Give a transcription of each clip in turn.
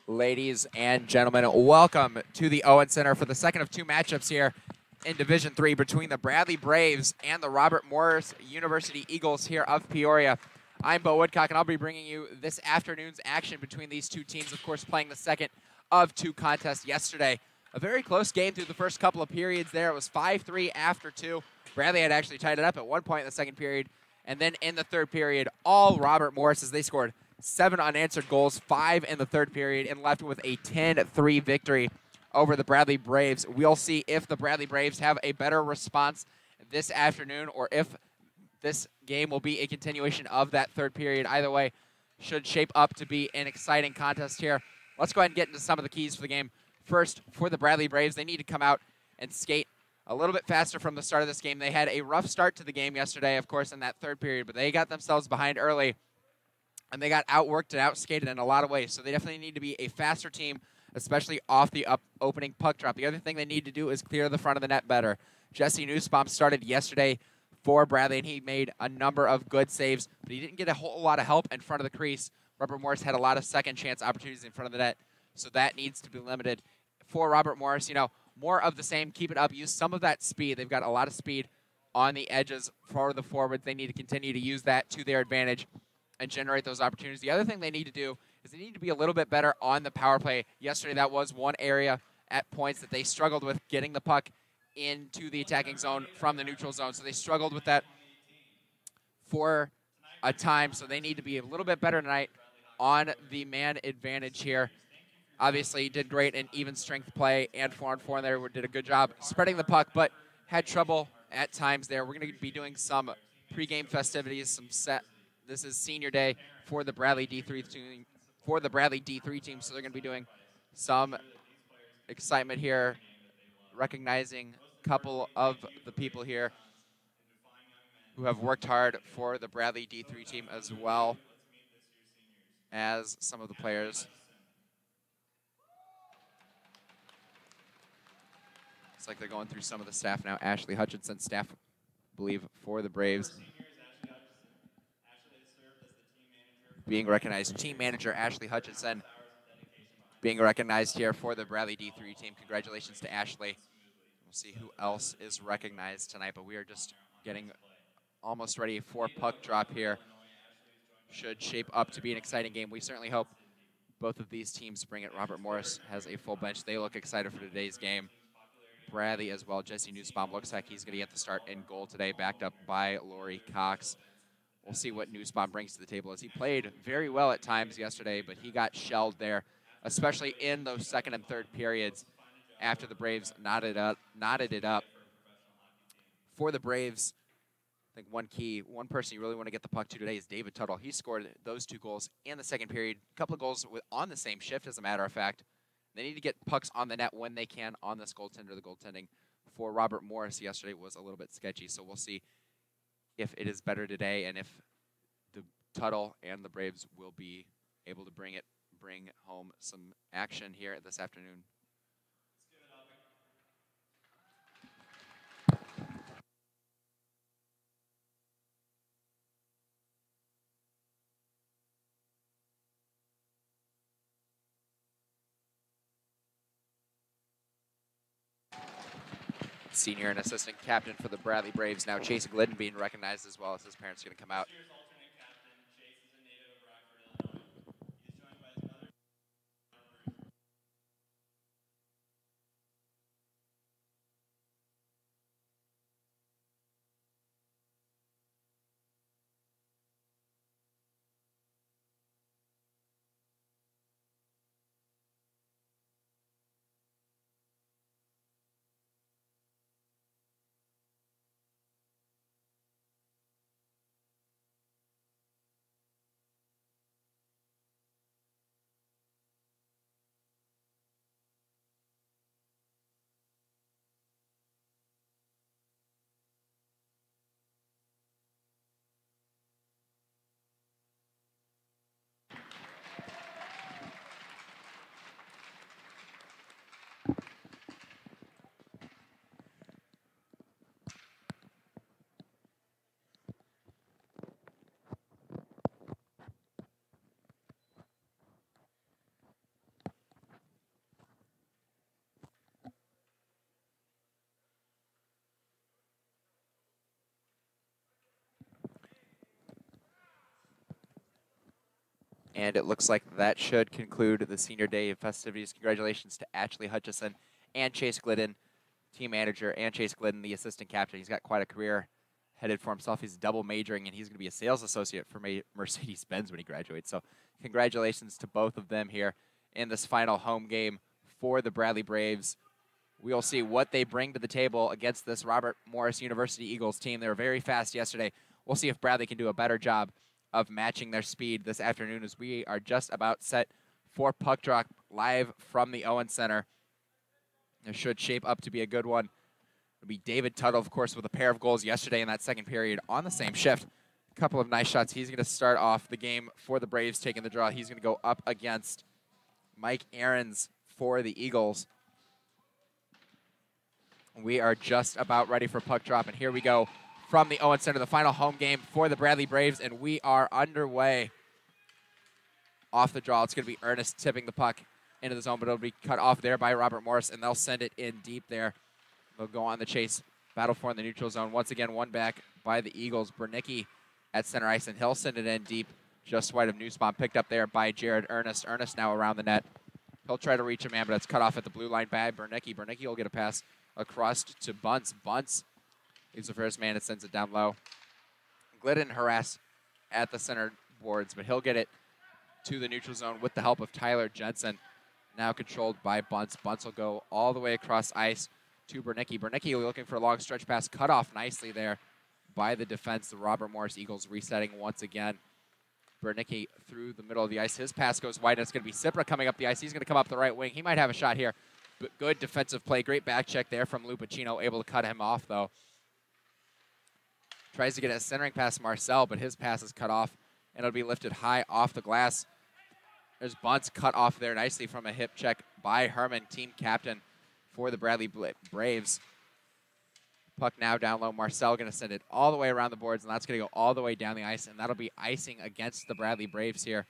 Ladies and gentlemen, welcome to the Owen Center for the second of two matchups here in Division III between the Bradley Braves and the Robert Morris University Eagles here of Peoria. I'm Bo Woodcock, and I'll be bringing you this afternoon's action between these two teams, of course, playing the second of two contests yesterday. A very close game through the first couple of periods there. It was 5-3 after two. Bradley had actually tied it up at one point in the second period, and then in the third period, all Robert Morris as they scored 7 unanswered goals, 5 in the third period, and left with a 10-3 victory over the Bradley Braves. We'll see if the Bradley Braves have a better response this afternoon or if this game will be a continuation of that third period. Either way, should shape up to be an exciting contest here. Let's go ahead and get into some of the keys for the game. First, for the Bradley Braves, they need to come out and skate a little bit faster from the start of this game. They had a rough start to the game yesterday, of course, in that third period, but they got themselves behind early, and they got outworked and outskated in a lot of ways. So they definitely need to be a faster team, especially off the opening puck drop. The other thing they need to do is clear the front of the net better. Jesse Nussbaum started yesterday for Bradley, and he made a number of good saves, but he didn't get a whole lot of help in front of the crease. Robert Morris had a lot of second chance opportunities in front of the net, so that needs to be limited. For Robert Morris, more of the same, keep it up, use some of that speed. They've got a lot of speed on the edges for the forwards. They need to continue to use that to their advantage and generate those opportunities. The other thing they need to do is they need to be a little bit better on the power play. Yesterday, that was one area at points that they struggled with getting the puck into the attacking zone from the neutral zone. So they struggled with that for a time. So they need to be a little bit better tonight on the man advantage here. Obviously, did great in even strength play and 4-on-4 there. Did a good job spreading the puck, but had trouble at times there. We're going to be doing some pregame festivities, This is senior day for the Bradley D3 team. So they're going to be doing some excitement here, recognizing a couple of the people here who have worked hard for the Bradley D3 team, as well as some of the players. Looks like they're going through some of the staff now. Ashley Hutchinson, staff, I believe, for the Braves. Being recognized. Team manager Ashley Hutchinson being recognized here for the Bradley D3 team. Congratulations to Ashley. We'll see who else is recognized tonight, but we are just getting almost ready for puck drop here. Should shape up to be an exciting game. We certainly hope both of these teams bring it. Robert Morris has a full bench. They look excited for today's game. Bradley as well. Jesse Nussbaum looks like he's going to get the start in goal today, backed up by Lori Cox. We'll see what Nussbaum brings to the table, as he played very well at times yesterday, but he got shelled there, especially in those second and third periods after the Braves knotted it up. For the Braves, I think one person you really want to get the puck to today is David Tuttle. He scored those 2 goals in the second period, a couple of goals on the same shift, as a matter of fact. They need to get pucks on the net when they can on this goaltender. The goaltending for Robert Morris yesterday was a little bit sketchy, so we'll see if it is better today and if the Tuttle and the Braves will be able to bring home some action here this afternoon. Senior and assistant captain for the Bradley Braves now, Chase Glidden, being recognized as well, as his parents are going to come out. And it looks like that should conclude the senior day festivities. Congratulations to Ashley Hutchison and Chase Glidden, team manager, and Chase Glidden, the assistant captain. He's got quite a career headed for himself. He's double majoring, and he's going to be a sales associate for Mercedes-Benz when he graduates. So congratulations to both of them here in this final home game for the Bradley Braves. We'll see what they bring to the table against this Robert Morris University Eagles team. They were very fast yesterday. We'll see if Bradley can do a better job of matching their speed this afternoon, as we are just about set for puck drop live from the Owen Center. It should shape up to be a good one. It'll be David Tuttle, of course, with a pair of goals yesterday in that second period on the same shift. A couple of nice shots. He's going to start off the game for the Braves, taking the draw. He's going to go up against Mike Aarons for the Eagles. We are just about ready for puck drop, and here we go from the Owen Center, the final home game for the Bradley Braves, and we are underway. Off the draw, it's going to be Ernest tipping the puck into the zone, but it'll be cut off there by Robert Morris, and they'll send it in deep there. They'll go on the chase, battle for in the neutral zone. Once again, one back by the Eagles. Bernicki at center ice, and he'll send it in deep, just wide of Nussbaum, picked up there by Jared Ernest. Ernest now around the net. He'll try to reach a man, but it's cut off at the blue line by Bernicki. Bernicki will get a pass across to Bunce. Bunce leaves the first man and sends it down low. Glidden harass at the center boards, but he'll get it to the neutral zone with the help of Tyler Jensen. Now controlled by Bunce. Bunce will go all the way across ice to Bernicki. Bernicki looking for a long stretch pass, cut off nicely there by the defense. The Robert Morris Eagles resetting once again. Bernicki through the middle of the ice. His pass goes wide, and it's going to be Cipra coming up the ice. He's going to come up the right wing. He might have a shot here, but good defensive play. Great back check there from Lupacino, able to cut him off, though. Tries to get a centering pass Marcel, but his pass is cut off, and it'll be lifted high off the glass. There's Bunce cut off there nicely from a hip check by Herman, team captain for the Bradley Braves. Puck now down low. Marcel going to send it all the way around the boards, and that's going to go all the way down the ice, and that'll be icing against the Bradley Braves here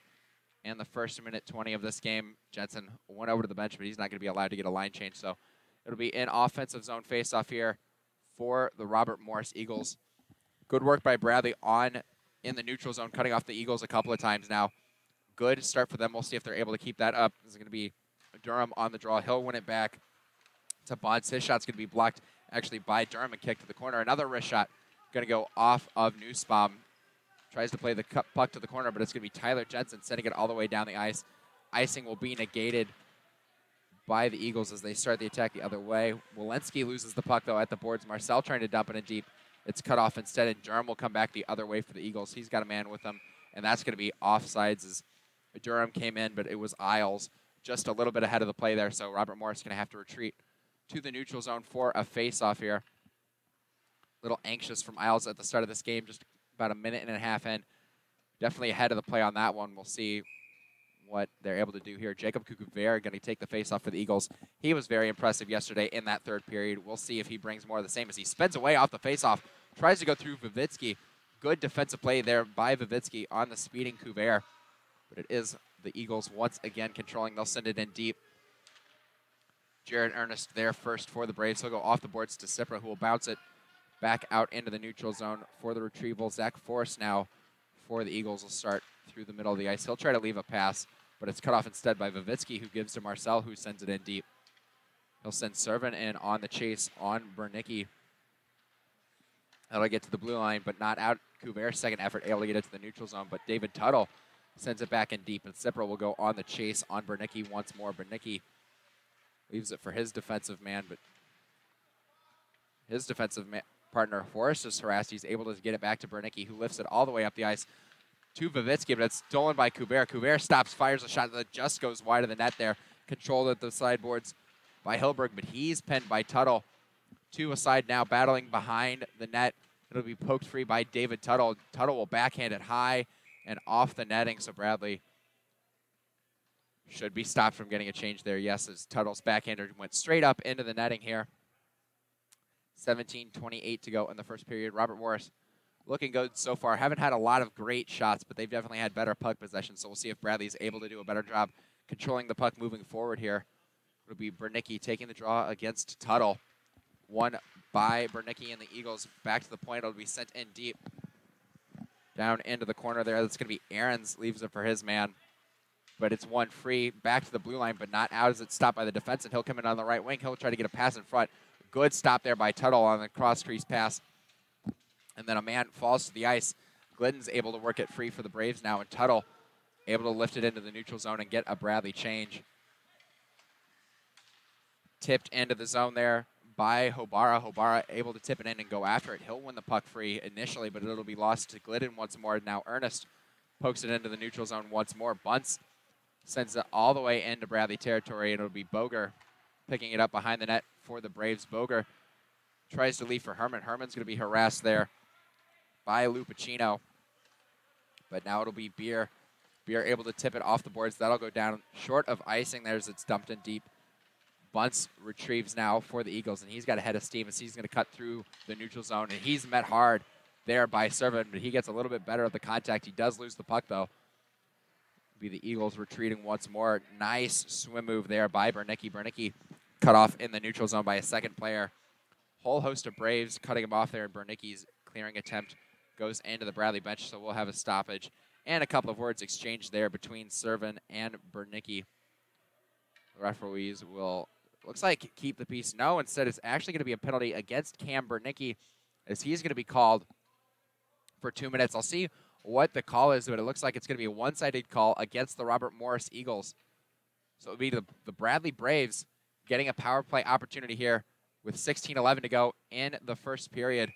in the first minute 20 of this game. Jensen went over to the bench, but he's not going to be allowed to get a line change, so it'll be an offensive zone faceoff here for the Robert Morris Eagles. Good work by Bradley in the neutral zone, cutting off the Eagles a couple of times now. Good start for them. We'll see if they're able to keep that up. This is going to be Durham on the draw. He'll win it back to Bunce. His shot's going to be blocked actually by Durham and kicked to the corner. Another wrist shot going to go off of Nussbaum. Tries to play the puck to the corner, but it's going to be Tyler Jensen sending it all the way down the ice. Icing will be negated by the Eagles as they start the attack the other way. Walensky loses the puck, though, at the boards. Marcel trying to dump it in deep. It's cut off instead, and Durham will come back the other way for the Eagles. He's got a man with him, and that's going to be offsides as Durham came in, but it was Isles just a little bit ahead of the play there, so Robert Morris is going to have to retreat to the neutral zone for a face-off here. A little anxious from Isles at the start of this game, just about a minute and a half in. Definitely ahead of the play on that one. We'll see what they're able to do here. Jacob Kukuver going to take the face-off for the Eagles. He was very impressive yesterday in that third period. We'll see if he brings more of the same as he spins away off the face-off. Tries to go through Vivitsky. Good defensive play there by Vivitsky on the speeding Kuver. But it is the Eagles once again controlling. They'll send it in deep. Jared Ernest there first for the Braves. He'll go off the boards to Cipra, who will bounce it back out into the neutral zone for the retrieval. Zach Forrest now for the Eagles will start through the middle of the ice. He'll try to leave a pass, but it's cut off instead by Vivitsky, who gives to Marcel, who sends it in deep. He'll send Servin in on the chase on Bernicki. That'll get to the blue line, but not out. Kuver's second effort able to get it to the neutral zone, but David Tuttle sends it back in deep, and Cipra will go on the chase on Bernicki once more. Bernicki leaves it for his defensive man, but his defensive partner, Forrest, is harassed. He's able to get it back to Bernicki, who lifts it all the way up the ice to Vivitsky, but it's stolen by Kuver. Kuver stops, fires a shot that just goes wide of the net there. Controlled at the sideboards by Hilberg, but he's pinned by Tuttle. Two aside now, battling behind the net. It'll be poked free by David Tuttle. Tuttle will backhand it high and off the netting, so Bradley should be stopped from getting a change there. Yes, as Tuttle's backhander went straight up into the netting here. 17:28 to go in the first period. Robert Morris looking good so far. Haven't had a lot of great shots, but they've definitely had better puck possession, so we'll see if Bradley's able to do a better job controlling the puck moving forward here. It'll be Bernicki taking the draw against Tuttle. One by Bernicki and the Eagles. Back to the point. It'll be sent in deep. Down into the corner there. That's going to be Aarons. Leaves it for his man. but it's one free back to the blue line, but not out as it's stopped by the defense, and he'll come in on the right wing. He'll try to get a pass in front. Good stop there by Tuttle on the cross crease pass. And then a man falls to the ice. Glidden's able to work it free for the Braves now, and Tuttle able to lift it into the neutral zone and get a Bradley change. Tipped into the zone there by Hobara. Hobara able to tip it in and go after it. He'll win the puck free initially, but it'll be lost to Glidden once more. Now Ernest pokes it into the neutral zone once more. Bunce sends it all the way into Bradley territory, and it'll be Boger picking it up behind the net for the Braves. Boger tries to leave for Herman. Herman's going to be harassed there by Lupacino, but now it'll be Beer. Beer able to tip it off the boards. That'll go down short of icing there as it's dumped in deep. Bunce retrieves now for the Eagles, and he's got a head of steam as he's going to cut through the neutral zone, and he's met hard there by Servin, but he gets a little bit better at the contact. He does lose the puck, though. It'll be the Eagles retreating once more. Nice swim move there by Bernicki. Bernicki cut off in the neutral zone by a second player. Whole host of Braves cutting him off there, and Bernicki's clearing attempt goes into the Bradley bench, so we'll have a stoppage. And a couple of words exchanged there between Servin and Bernicki. The referees will, looks like, keep the piece. No, instead it's actually going to be a penalty against Cam Bernicki, as he's going to be called for 2 minutes. I'll see what the call is, but it looks like it's going to be a one-sided call against the Robert Morris Eagles. So it'll be the Bradley Braves getting a power play opportunity here with 16:11 to go in the first period.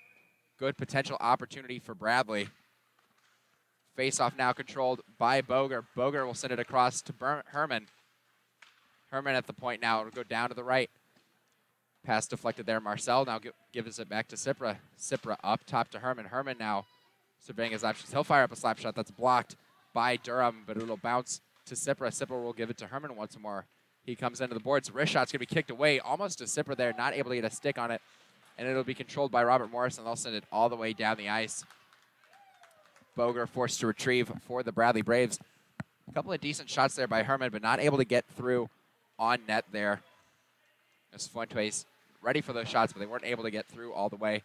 Good potential opportunity for Bradley. Face-off now controlled by Boger. Boger will send it across to Herman. Herman at the point now. It'll go down to the right. Pass deflected there. Marcel now gives it back to Cipra. Cipra up top to Herman. Herman now surveying his options. He'll fire up a slap shot that's blocked by Durham, but it'll bounce to Cipra. Cipra will give it to Herman once more. He comes into the boards. Wrist shot's going to be kicked away almost to Cipra there. Not able to get a stick on it. And it'll be controlled by Robert Morris, and they'll send it all the way down the ice. Boger forced to retrieve for the Bradley Braves. A couple of decent shots there by Herman, but not able to get through on net there. As Fuentes ready for those shots, but they weren't able to get through all the way.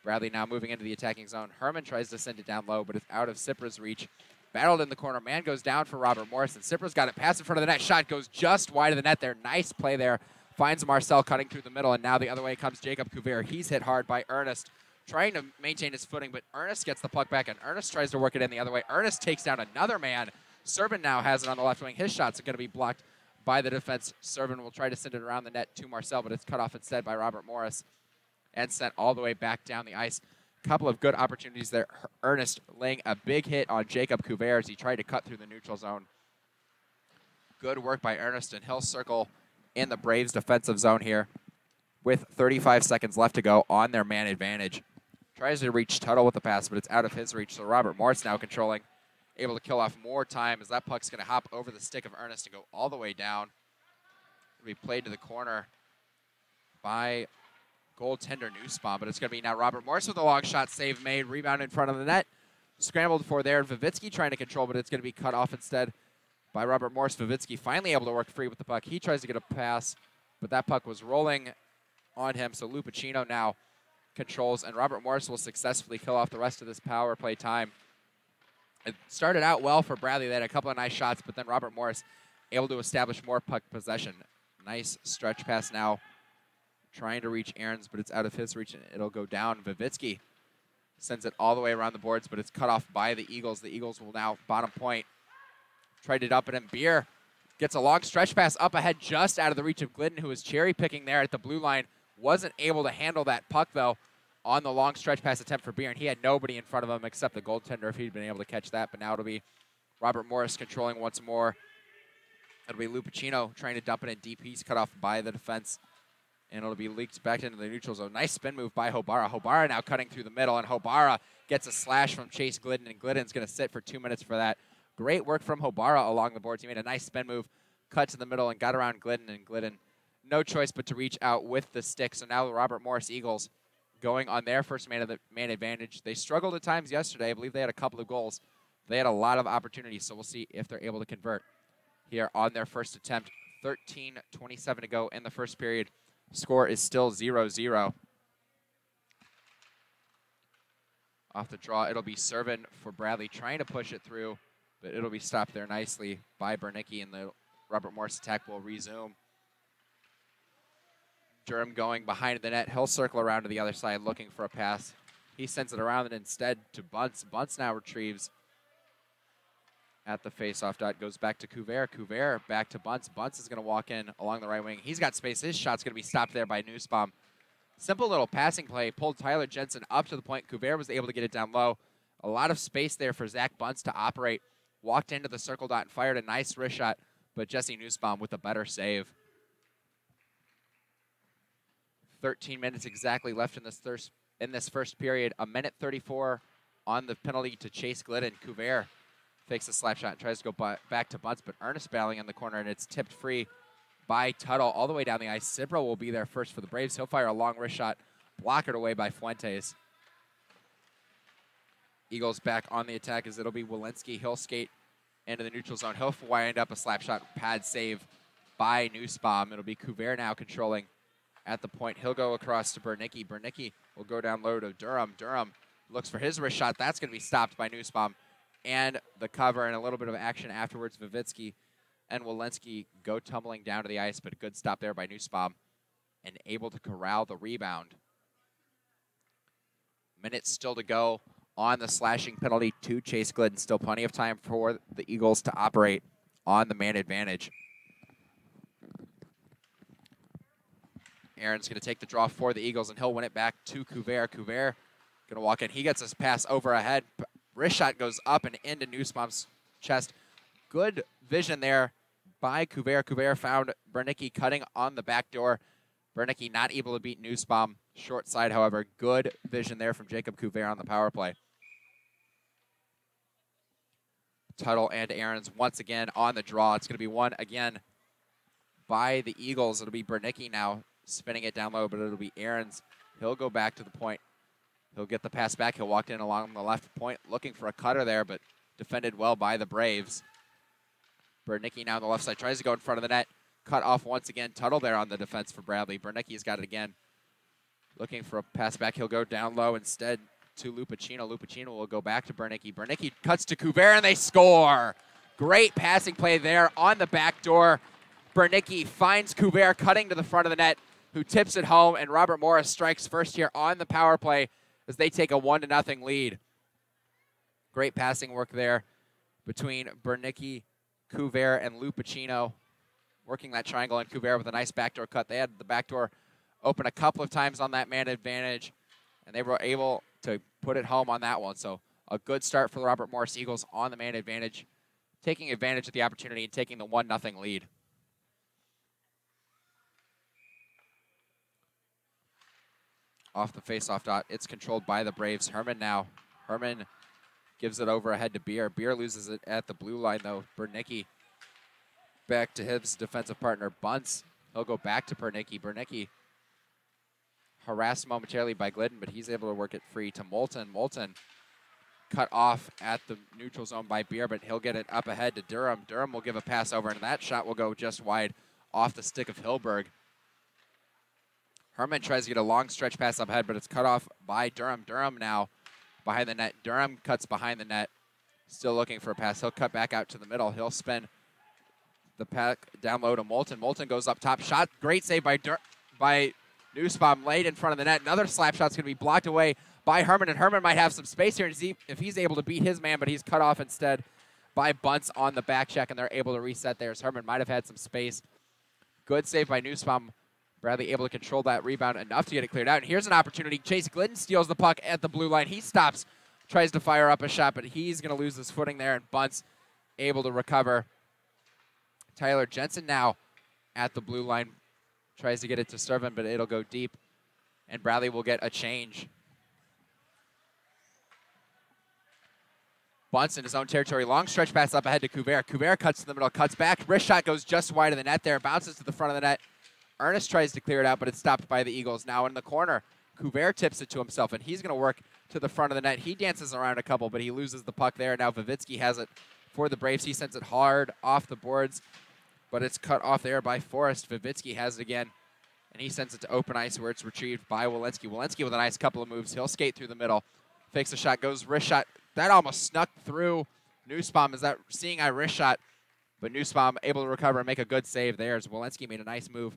Bradley now moving into the attacking zone. Herman tries to send it down low, but it's out of Cipra's reach. Battled in the corner. Man goes down for Robert Morris, and Cipra's got it. Pass in front of the net. Shot goes just wide of the net there. Nice play there. Finds Marcel cutting through the middle, and now the other way comes Jacob Cuvier. He's hit hard by Ernest, trying to maintain his footing, but Ernest gets the puck back, and Ernest tries to work it in the other way. Ernest takes down another man. Servin now has it on the left wing. His shots are going to be blocked by the defense. Servin will try to send it around the net to Marcel, but it's cut off instead by Robert Morris and sent all the way back down the ice. Couple of good opportunities there. Ernest laying a big hit on Jacob Cuvier as he tried to cut through the neutral zone. Good work by Ernest, and he'll circle in the Braves defensive zone here with 35 seconds left to go on their man advantage. Tries to reach Tuttle with the pass, but it's out of his reach, so Robert Morris now controlling, able to kill off more time as that puck's going to hop over the stick of Ernest and go all the way down. It'll be played to the corner by goaltender Newspawn, but it's going to be now Robert Morris with a long shot save made, rebound in front of the net. Scrambled for there, Vivitsky trying to control, but it's going to be cut off instead by Robert Morris. Vivitsky finally able to work free with the puck. He tries to get a pass, but that puck was rolling on him, so Lupacino now controls, and Robert Morris will successfully kill off the rest of this power play time. It started out well for Bradley. They had a couple of nice shots, but then Robert Morris able to establish more puck possession. Nice stretch pass now, trying to reach Aarons, but it's out of his reach, and it'll go down. Vivitsky sends it all the way around the boards, but it's cut off by the Eagles. The Eagles will now bottom point. Tried it up, and then Beer gets a long stretch pass up ahead just out of the reach of Glidden, who was cherry-picking there at the blue line. Wasn't able to handle that puck, though, on the long stretch pass attempt for Beer, and he had nobody in front of him except the goaltender if he'd been able to catch that. But now it'll be Robert Morris controlling once more. It'll be Lupacino trying to dump it in deep. He's cut off by the defense, and it'll be leaked back into the neutral zone. Nice spin move by Hobara. Hobara now cutting through the middle, and Hobara gets a slash from Chase Glidden, and Glidden's going to sit for 2 minutes for that. Great work from Hobara along the boards. He made a nice spin move, cut to the middle, and got around Glidden, and Glidden no choice but to reach out with the stick. So now the Robert Morris Eagles going on their first man advantage. They struggled at times yesterday. I believe they had a couple of goals. They had a lot of opportunities, so we'll see if they're able to convert here on their first attempt. 13:27 to go in the first period. Score is still 0-0. Off the draw, it'll be Servin for Bradley, trying to push it through but it'll be stopped there nicely by Bernicki, and the Robert Morris attack will resume. Durham going behind the net. He'll circle around to the other side looking for a pass. He sends it around and instead to Bunce. Bunce now retrieves at the faceoff dot. Goes back to Couvert. Couvert back to Bunce. Bunce is going to walk in along the right wing. He's got space. His shot's going to be stopped there by Nussbaum. Simple little passing play. Pulled Tyler Jensen up to the point. Couvert was able to get it down low. A lot of space there for Zach Bunce to operate. Walked into the circle dot and fired a nice wrist shot, but Jesse Nussbaum with a better save. 13 minutes exactly left in this first period. A minute 34 on the penalty to Chase Glidden. Couvert fakes a slap shot and tries to go back to Bunce, but Ernest battling in the corner, and it's tipped free by Tuttle all the way down the ice. Cibro will be there first for the Braves. He'll fire a long wrist shot, blockered away by Fuentes. Eagles back on the attack as it'll be Walensky. He'll skate into the neutral zone. He'll wind up a slap shot pad save by Nussbaum. It'll be Couvert now controlling at the point. He'll go across to Bernicki. Bernicki will go down low to Durham. Durham looks for his wrist shot. That's going to be stopped by Nussbaum. And the cover and a little bit of action afterwards. Vivitsky and Walensky go tumbling down to the ice, but a good stop there by Nussbaum and able to corral the rebound. Minutes still to go on the slashing penalty to Chase Glidden. Still plenty of time for the Eagles to operate on the man advantage. Aaron's going to take the draw for the Eagles, and he'll win it back to Couvert. Couvert going to walk in. He gets his pass over ahead. Wrist shot goes up and into Nussbaum's chest. Good vision there by Couvert. Couvert found Bernicki cutting on the back door. Bernicki not able to beat Nussbaum. Short side, however. Good vision there from Jacob Couvert on the power play. Tuttle and Aarons once again on the draw. It's going to be won again by the Eagles. It'll be Bernicki now spinning it down low, but it'll be Aarons. He'll go back to the point. He'll get the pass back. He'll walk in along the left point looking for a cutter there, but defended well by the Braves. Bernicki now on the left side tries to go in front of the net. Cut off once again. Tuttle there on the defense for Bradley. Bernicki's got it again. Looking for a pass back. He'll go down low instead to Lupacino. Lupacino will go back to Bernicki. Bernicki cuts to Couvert, and they score. Great passing play there on the back door. Bernicki finds Couvert cutting to the front of the net, who tips it home, and Robert Morris strikes first here on the power play as they take a 1-0 lead. Great passing work there between Bernicki, Couvert, and Lupacino, working that triangle, and Couvert with a nice backdoor cut. They had the backdoor open a couple of times on that man advantage, and they were able to put it home on that one. So a good start for the Robert Morris Eagles on the man advantage, taking advantage of the opportunity and taking the 1-0 lead. Off the faceoff dot, it's controlled by the Braves. Herman now. Herman gives it over ahead to Beer. Beer loses it at the blue line, though. Bernicki back to his defensive partner, Bunce. He'll go back to Bernicki. Bernicki harassed momentarily by Glidden, but he's able to work it free to Moulton. Moulton cut off at the neutral zone by Beer, but he'll get it up ahead to Durham. Durham will give a pass over, and that shot will go just wide off the stick of Hilberg. Herman tries to get a long stretch pass up ahead, but it's cut off by Durham. Durham now behind the net. Durham cuts behind the net, still looking for a pass. He'll cut back out to the middle. He'll spin the pack down low to Moulton. Moulton goes up top. Shot, great save by Nussbaum, laid in front of the net. Another slap shot's going to be blocked away by Herman, and Herman might have some space here to see if he's able to beat his man, but he's cut off instead by Bunce on the back check, and they're able to reset there as Herman might have had some space. Good save by Nussbaum. Bradley able to control that rebound enough to get it cleared out. And here's an opportunity. Chase Glidden steals the puck at the blue line. He stops, tries to fire up a shot, but he's going to lose his footing there, and Bunce able to recover. Tyler Jensen now at the blue line. Tries to get it to Sturvin, but it'll go deep, and Bradley will get a change. Bunce in his own territory. Long stretch pass up ahead to Couvert. Couvert cuts to the middle, cuts back. Wrist shot goes just wide of the net there. Bounces to the front of the net. Ernest tries to clear it out, but it's stopped by the Eagles. Now in the corner, Couvert tips it to himself, and he's going to work to the front of the net. He dances around a couple, but he loses the puck there. Now Vivitsky has it for the Braves. He sends it hard off the boards, but it's cut off there by Forrest. Vivitsky has it again, and he sends it to open ice where it's retrieved by Walensky. Walensky with a nice couple of moves. He'll skate through the middle, fakes a shot, goes wrist shot. That almost snuck through Nussbaum is that seeing eye wrist shot, but Nussbaum able to recover and make a good save there as Walensky made a nice move,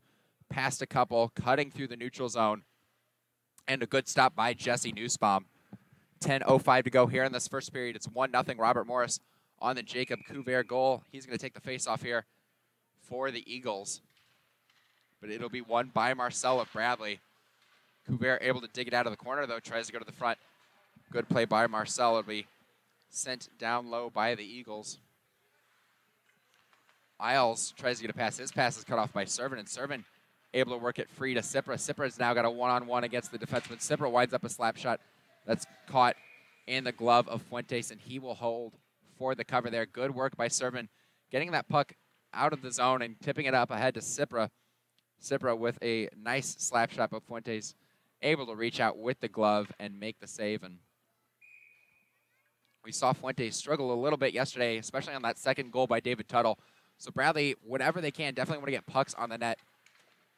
past a couple, cutting through the neutral zone, and a good stop by Jesse Nussbaum. 10:05 to go here in this first period. It's 1-0 Robert Morris on the Jacob Couvert goal. He's going to take the face-off here for the Eagles. But it'll be won by Marcel of Bradley. Couvert able to dig it out of the corner, though, tries to go to the front. Good play by Marcel. It'll be sent down low by the Eagles. Isles tries to get a pass. His pass is cut off by Servin, and Servin able to work it free to Cipra. Cipra's now got a one-on-one against the defenseman. Cipra winds up a slap shot that's caught in the glove of Fuentes, and he will hold for the cover there. Good work by Servin, getting that puck out of the zone and tipping it up ahead to Cipra. Cipra with a nice slap shot, but Fuentes able to reach out with the glove and make the save. And we saw Fuentes struggle a little bit yesterday, especially on that second goal by David Tuttle. So Bradley, whatever they can, definitely want to get pucks on the net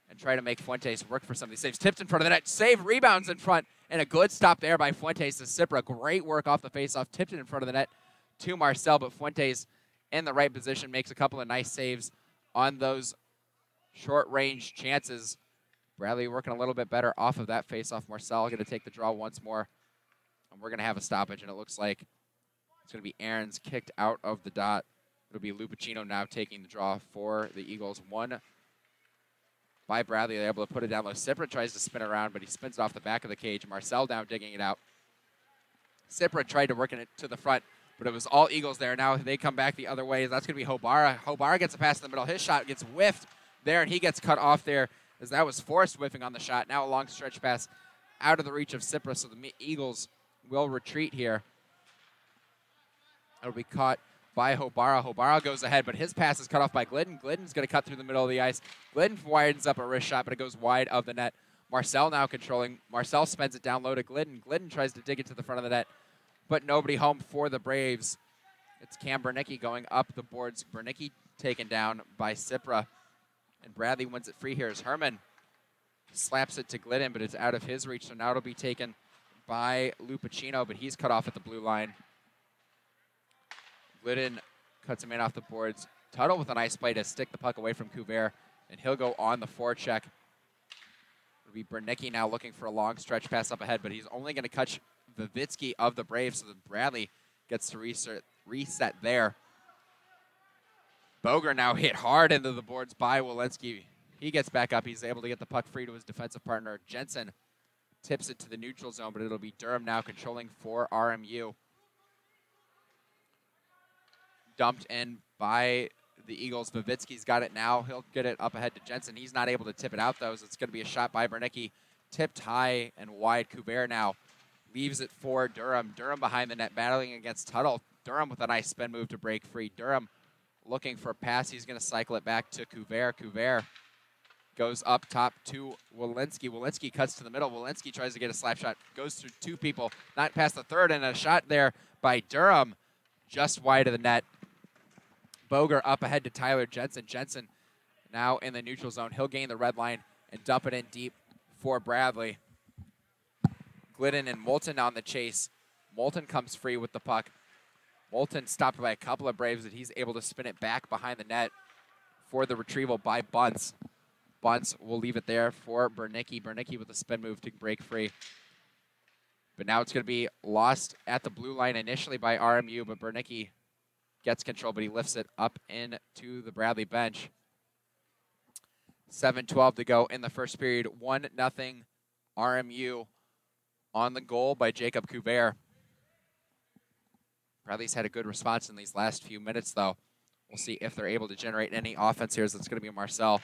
and try to make Fuentes work for some of these saves. Tipped in front of the net, save, rebounds in front, and a good stop there by Fuentes to Cipra. Great work off the faceoff, tipped it in front of the net to Marcel, but Fuentes in the right position makes a couple of nice saves on those short-range chances. Bradley working a little bit better off of that faceoff. Marcel going to take the draw once more, and we're going to have a stoppage, and it looks like it's going to be Aaron's kicked out of the dot. It'll be Lupacino now taking the draw for the Eagles. One by Bradley. They're able to put it down low. Cipra tries to spin around, but he spins it off the back of the cage. Marcel down digging it out. Cipra tried to work it to the front, but it was all Eagles there. Now they come back the other way. That's going to be Hobara. Hobara gets a pass in the middle. His shot gets whiffed there, and he gets cut off there as that was forced whiffing on the shot. Now a long stretch pass out of the reach of Cipra, so the Eagles will retreat here. It'll be caught by Hobara. Hobara goes ahead, but his pass is cut off by Glidden. Glidden's going to cut through the middle of the ice. Glidden widens up a wrist shot, but it goes wide of the net. Marcel now controlling. Marcel spends it down low to Glidden. Glidden tries to dig it to the front of the net, but nobody home for the Braves. It's Cam Bernicki going up the boards. Bernicki taken down by Cipra, and Bradley wins it free here as Herman slaps it to Glidden, but it's out of his reach, so now it'll be taken by Lupacino, but he's cut off at the blue line. Glidden cuts him in off the boards. Tuttle with a nice play to stick the puck away from Couvert, and he'll go on the forecheck. It'll be Bernicki now looking for a long stretch pass up ahead, but he's only going to catch Vivitsky of the Braves, so that Bradley gets to reset there. Boger now hit hard into the boards by Walensky. He gets back up. He's able to get the puck free to his defensive partner. Jensen tips it to the neutral zone, but it'll be Durham now controlling for RMU. Dumped in by the Eagles. Vivitsky's got it now. He'll get it up ahead to Jensen. He's not able to tip it out, though, so it's going to be a shot by Bernicki. Tipped high and wide. Couvert now leaves it for Durham. Durham behind the net, battling against Tuttle. Durham with a nice spin move to break free. Durham looking for a pass. He's going to cycle it back to Couvert. Couvert goes up top to Walensky. Walensky cuts to the middle. Walensky tries to get a slap shot. Goes through two people, not past the third, and a shot there by Durham just wide of the net. Boger up ahead to Tyler Jensen. Jensen now in the neutral zone. He'll gain the red line and dump it in deep for Bradley. Glidden and Moulton on the chase. Moulton comes free with the puck. Moulton stopped by a couple of Braves, and he's able to spin it back behind the net for the retrieval by Bunce. Bunce will leave it there for Bernicki. Bernicki with a spin move to break free. But now it's going to be lost at the blue line initially by RMU, but Bernicki gets control, but he lifts it up into the Bradley bench. 7:12 to go in the first period. 1-0 RMU on the goal by Jacob Couvert. Bradley's had a good response in these last few minutes, though. We'll see if they're able to generate any offense here, as it's going to be Marcel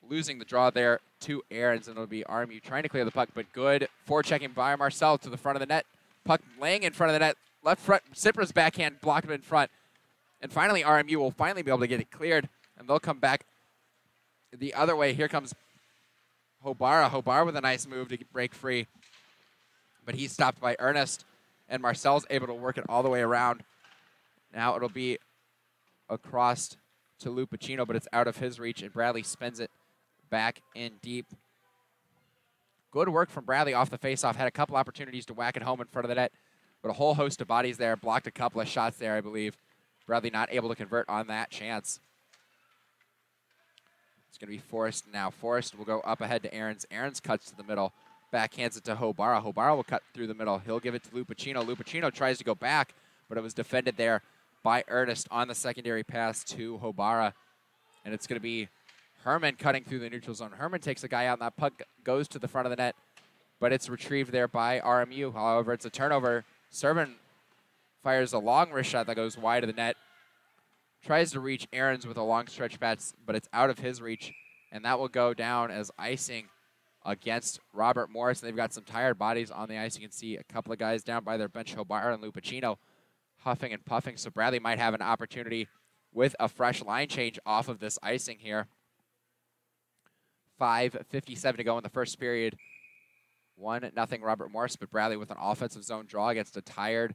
losing the draw there to Aarons, and it'll be RMU trying to clear the puck, but good forechecking by Marcel to the front of the net. Puck laying in front of the net. Left front, Cipra's backhand blocked him in front. And finally, RMU will finally be able to get it cleared, and they'll come back the other way. Here comes Hobara. Hobara with a nice move to break free, but he's stopped by Ernest, and Marcel's able to work it all the way around. Now it'll be across to Lupacino, but it's out of his reach, and Bradley spins it back in deep. Good work from Bradley off the faceoff. Had a couple opportunities to whack it home in front of the net, But a whole host of bodies there. Blocked a couple of shots there, I believe. Bradley not able to convert on that chance. It's going to be Forrest now. Forrest will go up ahead to Aarons. Aarons cuts to the middle. Backhands it to Hobara. Hobara will cut through the middle. He'll give it to Lupacino. Lupacino tries to go back, but it was defended there by Ernest on the secondary pass to Hobara. And it's going to be Herman cutting through the neutral zone. Herman takes a guy out, and that puck goes to the front of the net, but it's retrieved there by RMU. However, it's a turnover. Servin fires a long wrist shot that goes wide of the net. Tries to reach Aarons with a long stretch pass, but it's out of his reach, and that will go down as icing against Robert Morris. And they've got some tired bodies on the ice. You can see a couple of guys down by their bench, Hobara and Lupacino, huffing and puffing. So Bradley might have an opportunity with a fresh line change off of this icing here. 5:57 to go in the first period. 1-0 Robert Morris, but Bradley with an offensive zone draw against a tired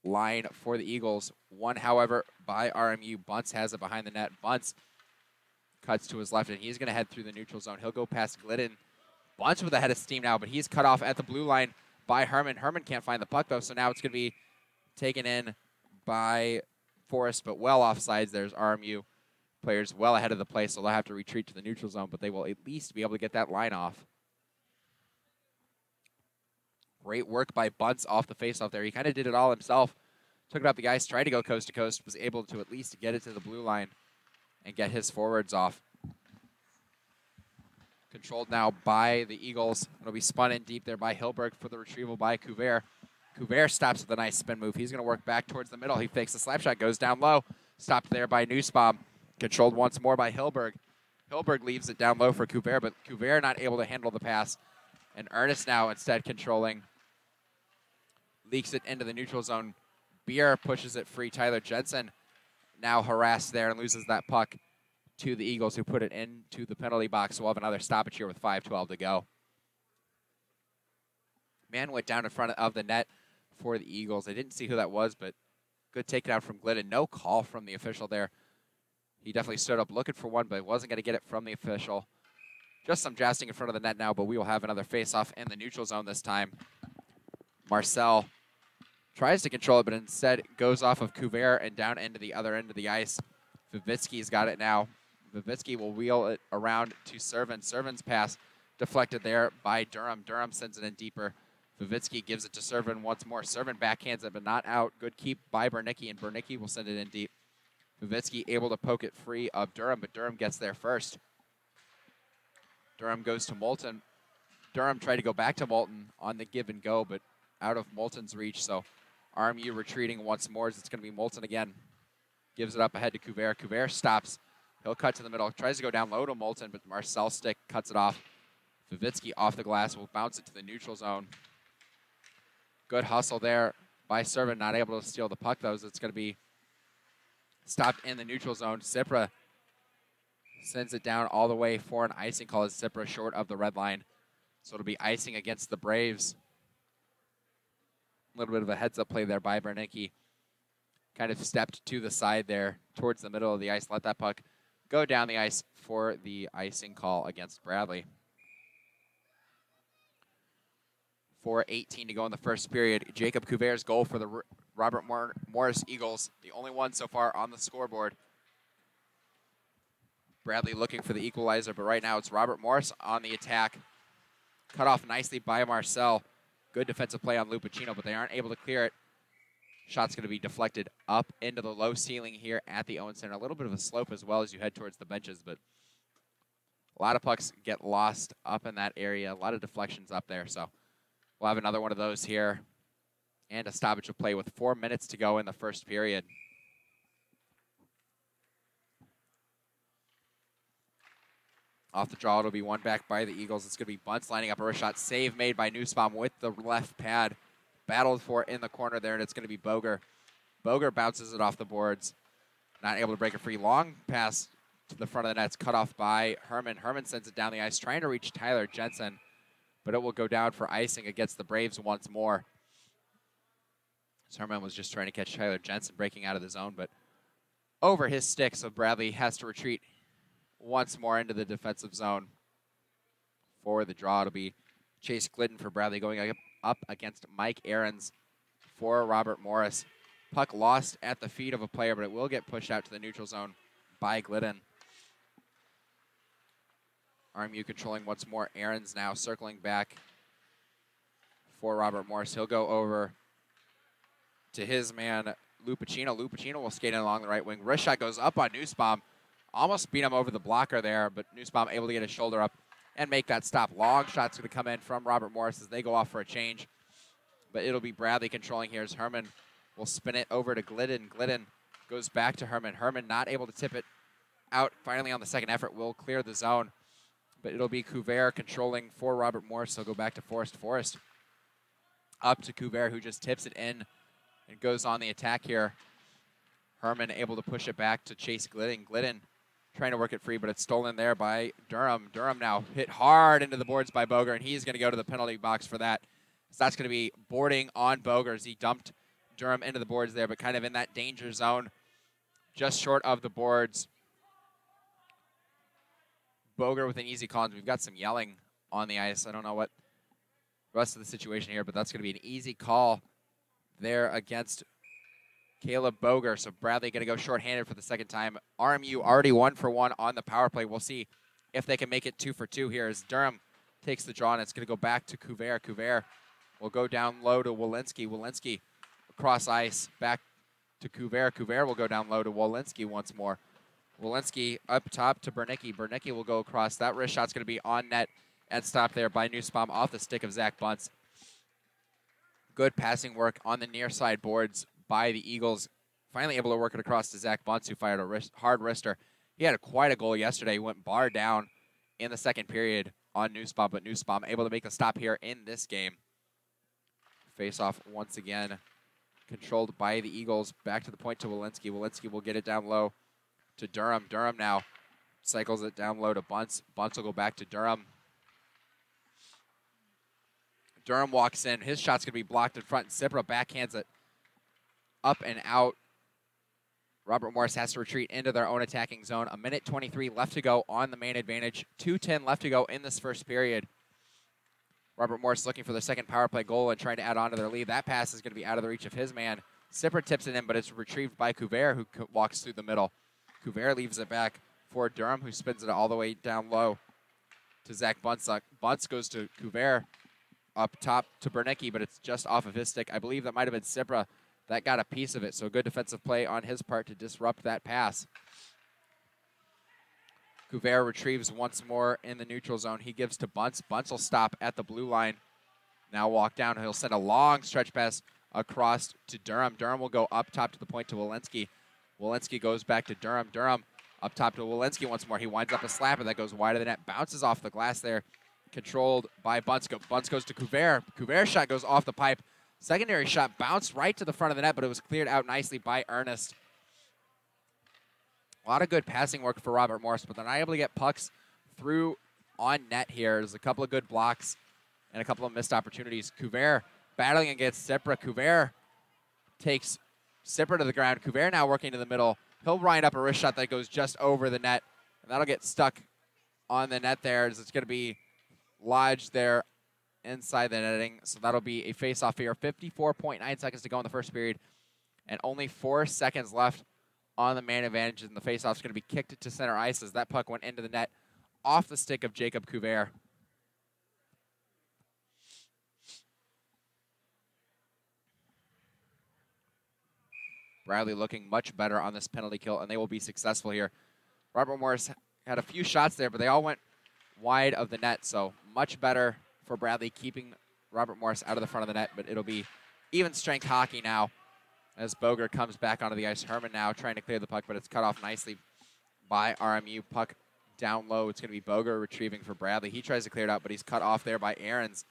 line for the Eagles. One, however, by RMU. Bunce has it behind the net. Bunce cuts to his left, and he's going to head through the neutral zone. He'll go past Glidden. Bunce with a head of steam now, but he's cut off at the blue line by Herman. Herman can't find the puck, though, so now it's going to be taken in by Forrest, but well offsides. There's RMU players well ahead of the play, so they'll have to retreat to the neutral zone, but they will at least be able to get that line off. Great work by Bunce off the faceoff there. He kind of did it all himself. Took it up the ice, tried to go coast to coast, was able to at least get it to the blue line and get his forwards off. Controlled now by the Eagles. It'll be spun in deep there by Hilberg for the retrieval by Couvert. Couvert stops with a nice spin move. He's going to work back towards the middle. He fakes the slap shot, goes down low. Stopped there by Nussbaum. Controlled once more by Hilberg. Hilberg leaves it down low for Couvert, but Couvert not able to handle the pass. And Ernest now instead controlling. Leaks it into the neutral zone. Beer pushes it free. Tyler Jensen now harassed there and loses that puck to the Eagles, who put it into the penalty box. We'll have another stoppage here with 5:12 to go. Man went down in front of the net for the Eagles. I didn't see who that was, but good takedown from Glidden. No call from the official there. He definitely stood up looking for one, but wasn't going to get it from the official. Just some jousting in front of the net now, but we will have another face-off in the neutral zone this time. Marcel tries to control it, but instead goes off of Couvert and down into the other end of the ice. Vivitsky's got it now. Vivitsky will wheel it around to Servin. Servin's pass deflected there by Durham. Durham sends it in deeper. Vivitsky gives it to Servin once more. Servin backhands it, but not out. Good keep by Bernicki, and Bernicki will send it in deep. Vivitsky able to poke it free of Durham, but Durham gets there first. Durham goes to Moulton. Durham tried to go back to Moulton on the give and go, but out of Moulton's reach, so RMU retreating once more as it's going to be Moulton again. Gives it up ahead to Couvert. Couvert stops. He'll cut to the middle. Tries to go down low to Moulton, but Marcel's stick cuts it off. Vivitsky off the glass will bounce it to the neutral zone. Good hustle there by Servin. Not able to steal the puck, though, as it's going to be stopped in the neutral zone. Cipra sends it down all the way for an icing call as Cipra short of the red line. So it'll be icing against the Braves. A little bit of a heads-up play there by Bernicki. Kind of stepped to the side there towards the middle of the ice. Let that puck go down the ice for the icing call against Bradley. 4:18 to go in the first period. Jacob Couvert's goal for the Robert Morris Eagles, the only one so far on the scoreboard. Bradley looking for the equalizer, but right now it's Robert Morris on the attack. Cut off nicely by Marcel. Good defensive play on Lupacino, but they aren't able to clear it. Shot's going to be deflected up into the low ceiling here at the Owen Center. A little bit of a slope as well as you head towards the benches, but a lot of pucks get lost up in that area. A lot of deflections up there, so we'll have another one of those here. And a stoppage of play with 4 minutes to go in the first period. Off the draw, it'll be one back by the Eagles. It's going to be Bunce lining up a wrist shot. Save made by Nussbaum with the left pad. Battled for in the corner there, and it's going to be Boger. Boger bounces it off the boards. Not able to break it free. Long pass to the front of the net. It's cut off by Herman. Herman sends it down the ice, trying to reach Tyler Jensen, but it will go down for icing against the Braves once more. So Herman was just trying to catch Tyler Jensen breaking out of the zone, but over his stick, so Bradley has to retreat once more into the defensive zone for the draw. It'll be Chase Glidden for Bradley going up against Mike Aarons for Robert Morris. Puck lost at the feet of a player, but it will get pushed out to the neutral zone by Glidden. RMU controlling once more. Aaron's now circling back for Robert Morris. He'll go over to his man, Lupacino. Lupacino will skate in along the right wing. Wrist shot goes up on Nussbaum. Almost beat him over the blocker there, but Nussbaum able to get his shoulder up and make that stop. Long shot's going to come in from Robert Morris as they go off for a change. But it'll be Bradley controlling here as Herman will spin it over to Glidden. Glidden goes back to Herman. Herman not able to tip it out. Finally on the second effort will clear the zone. But it'll be Couvert controlling for Robert Morris. He'll go back to Forrest. Forrest up to Couvert, who just tips it in and goes on the attack here. Herman able to push it back to Chase Glidden. Glidden trying to work it free, but it's stolen there by Durham. Durham now hit hard into the boards by Boger, and he's going to go to the penalty box for that. So that's going to be boarding on Boger as he dumped Durham into the boards there, but kind of in that danger zone, just short of the boards. Boger with an easy call. We've got some yelling on the ice. I don't know what the rest of the situation here, but that's going to be an easy call there against Caleb Boger. So Bradley going to go shorthanded for the second time. RMU already 1 for 1 on the power play. We'll see if they can make it 2 for 2 here as Durham takes the draw, and it's going to go back to Couvert. Couvert will go down low to Walensky. Walensky across ice back to Couvert. Couvert will go down low to Walensky once more. Walensky up top to Bernicki. Bernicki will go across. That wrist shot's going to be on net and stopped there by Nussbaum off the stick of Zach Bunce. Good passing work on the near side boards by the Eagles. Finally able to work it across to Zach Bunce, who fired a hard wrister. He had quite a goal yesterday. He went bar down in the second period on Nussbaum, but Nussbaum able to make the stop here in this game. Face-off once again controlled by the Eagles. Back to the point to Walensky. Walensky will get it down low to Durham. Durham now cycles it down low to Bunce. Bunce will go back to Durham. Durham walks in. His shot's going to be blocked in front. Cipra backhands it up and out. Robert Morris has to retreat into their own attacking zone. 1:23 left to go on the main advantage. 2:10 left to go in this first period. Robert Morris looking for the second power play goal and trying to add on to their lead. That pass is going to be out of the reach of his man. Cipra tips it in, but it's retrieved by Couvert, who walks through the middle. Couvert leaves it back for Durham, who spins it all the way down low to Zach Bunce. Bunce goes to Couvert up top to Bernicki, but it's just off of his stick. I believe that might have been Cipra that got a piece of it, so good defensive play on his part to disrupt that pass. Couvert retrieves once more in the neutral zone. He gives to Bunce. Bunce will stop at the blue line. Now walk down. He'll send a long stretch pass across to Durham. Durham will go up top to the point to Walensky. Walensky goes back to Durham. Durham up top to Walensky once more. He winds up a slapper that goes wide of the net. Bounces off the glass there. Controlled by Bunce. Bunce goes to Couvert. Couvert's shot goes off the pipe. Secondary shot bounced right to the front of the net, but it was cleared out nicely by Ernest. A lot of good passing work for Robert Morris, but they're not able to get pucks through on net here. There's a couple of good blocks and a couple of missed opportunities. Couvert battling against Cipra. Couvert takes Cipra to the ground. Couvert now working to the middle. He'll wind up a wrist shot that goes just over the net, and that'll get stuck on the net there as it's going to be lodged there inside the netting. So that'll be a face-off here. 54.9 seconds to go in the first period, and only 4 seconds left on the man advantage, and the face-off is going to be kicked to center ice as that puck went into the net off the stick of Jacob Couvert. Bradley looking much better on this penalty kill, and they will be successful here. Robert Morris had a few shots there, but they all went wide of the net, so much better for Bradley, keeping Robert Morris out of the front of the net, but it'll be even strength hockey now as Boger comes back onto the ice. Herman now trying to clear the puck, but it's cut off nicely by RMU. Puck down low. It's going to be Boger retrieving for Bradley. He tries to clear it out, but he's cut off there by Aarons.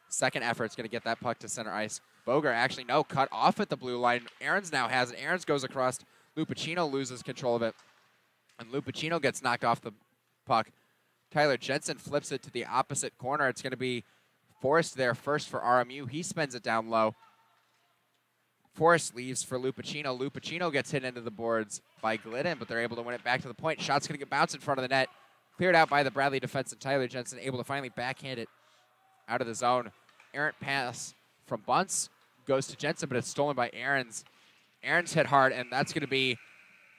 Second effort is going to get that puck to center ice. Boger actually, no, cut off at the blue line. Aarons now has it. Aarons goes across. Lupacino loses control of it, and Lupacino gets knocked off the puck. Tyler Jensen flips it to the opposite corner. It's going to be Forrest there first for RMU. He spins it down low. Forrest leaves for Lupacino. Lupacino gets hit into the boards by Glidden, but they're able to win it back to the point. Shot's going to get bounced in front of the net. Cleared out by the Bradley defense, and Tyler Jensen able to finally backhand it out of the zone. Errant pass from Bunce goes to Jensen, but it's stolen by Aarons. Aarons hit hard, and that's going to be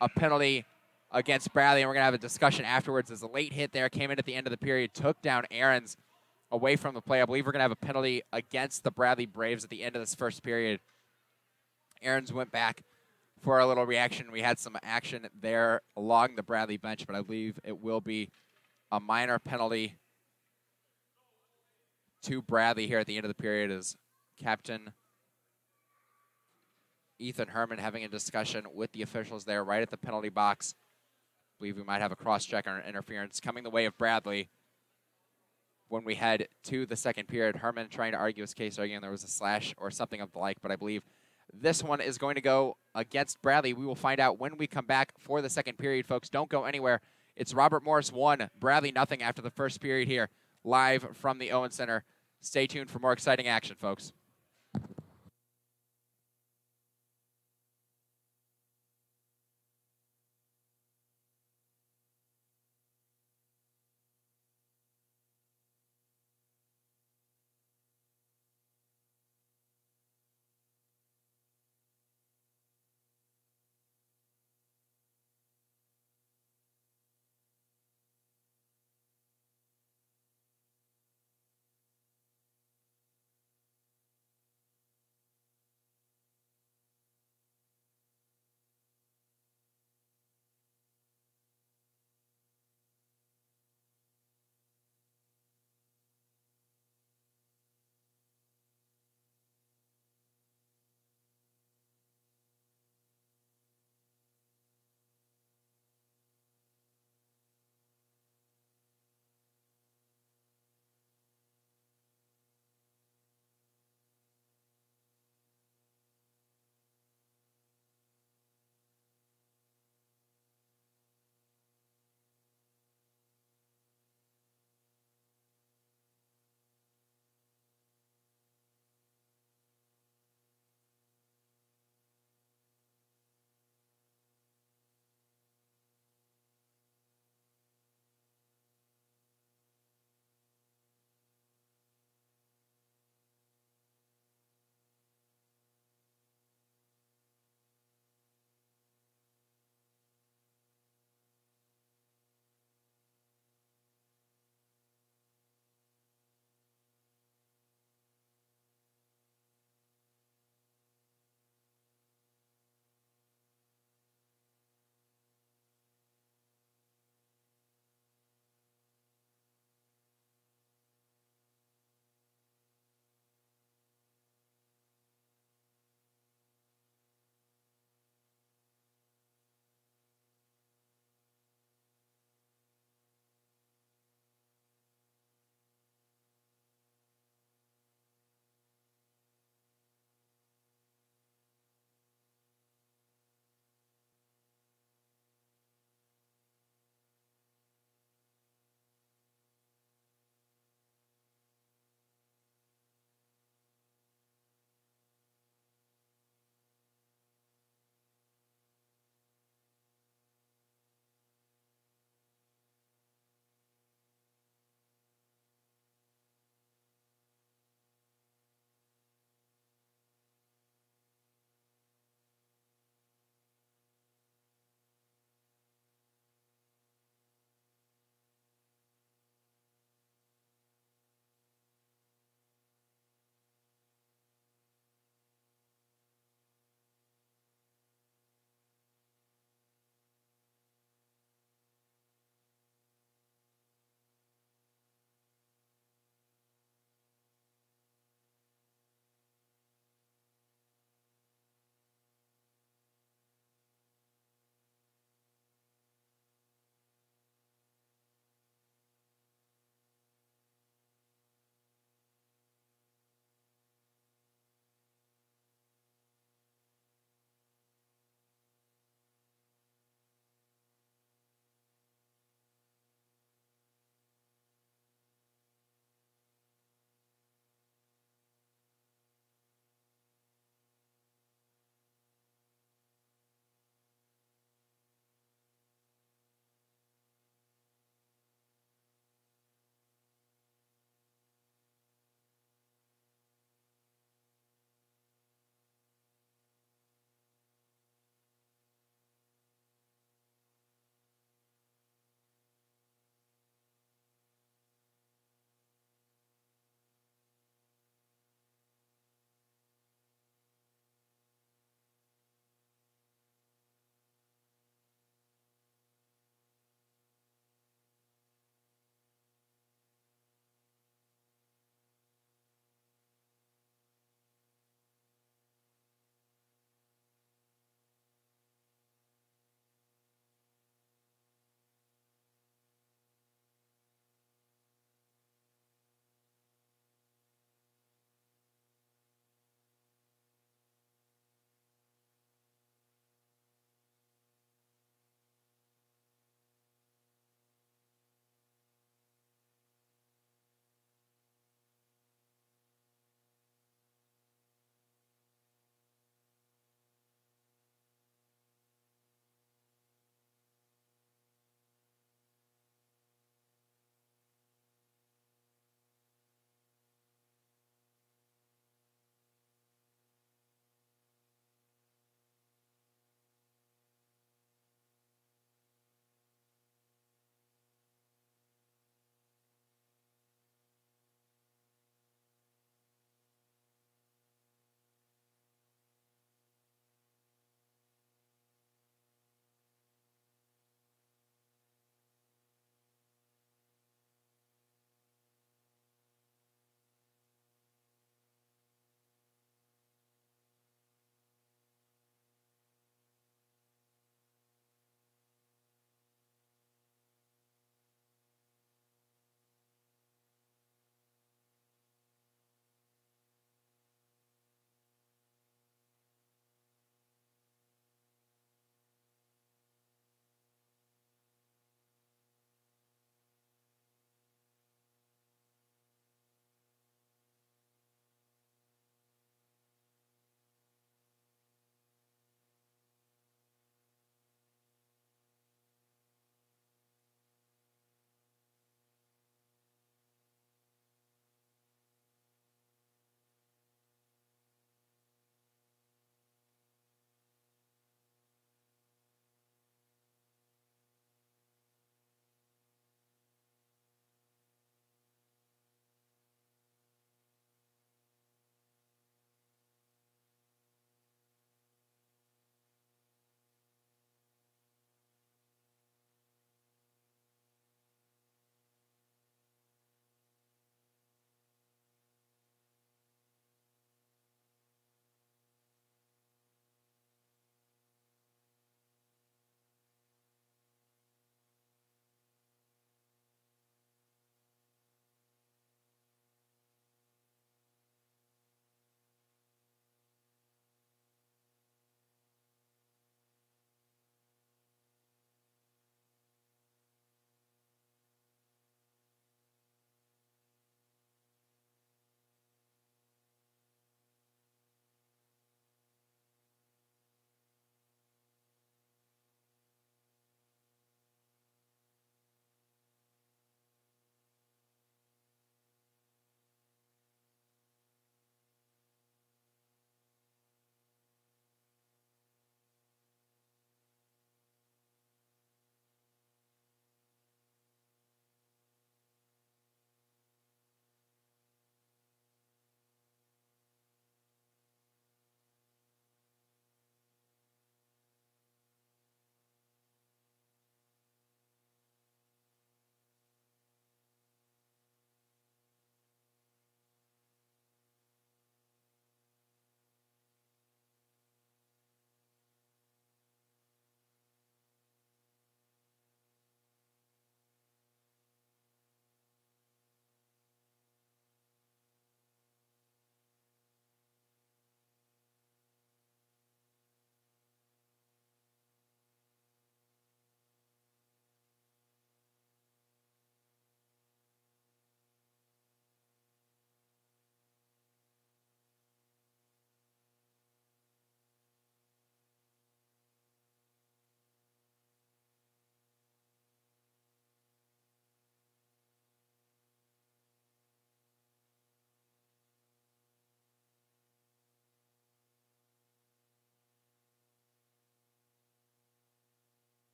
a penalty against Bradley, and we're going to have a discussion afterwards as a late hit there came in at the end of the period, took down Aarons away from the play. I believe we're going to have a penalty against the Bradley Braves at the end of this first period. Aarons went back for a little reaction. We had some action there along the Bradley bench, but I believe it will be a minor penalty to Bradley here at the end of the period as Captain Ethan Herman having a discussion with the officials there right at the penalty box. I believe we might have a cross-check on interference coming the way of Bradley when we head to the second period. Herman trying to argue his case, arguing there was a slash or something of the like, but I believe this one is going to go against Bradley. We will find out when we come back for the second period, folks. Don't go anywhere. It's Robert Morris 1, Bradley nothing after the first period here, live from the Owen Center. Stay tuned for more exciting action, folks.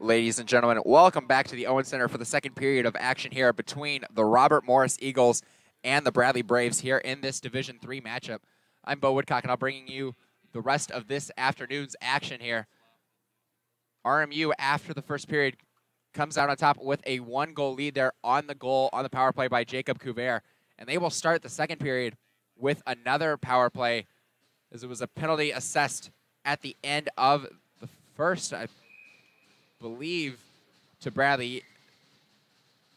Ladies and gentlemen, welcome back to the Owen Center for the second period of action here between the Robert Morris Eagles and the Bradley Braves here in this Division III matchup. I'm Bo Woodcock, and I'm bringing you the rest of this afternoon's action here. RMU, after the first period, comes out on top with a 1-goal lead there on the goal on the power play by Jacob Couvert. And they will start the second period with another power play, as it was a penalty assessed at the end of the first, I believe, to Bradley.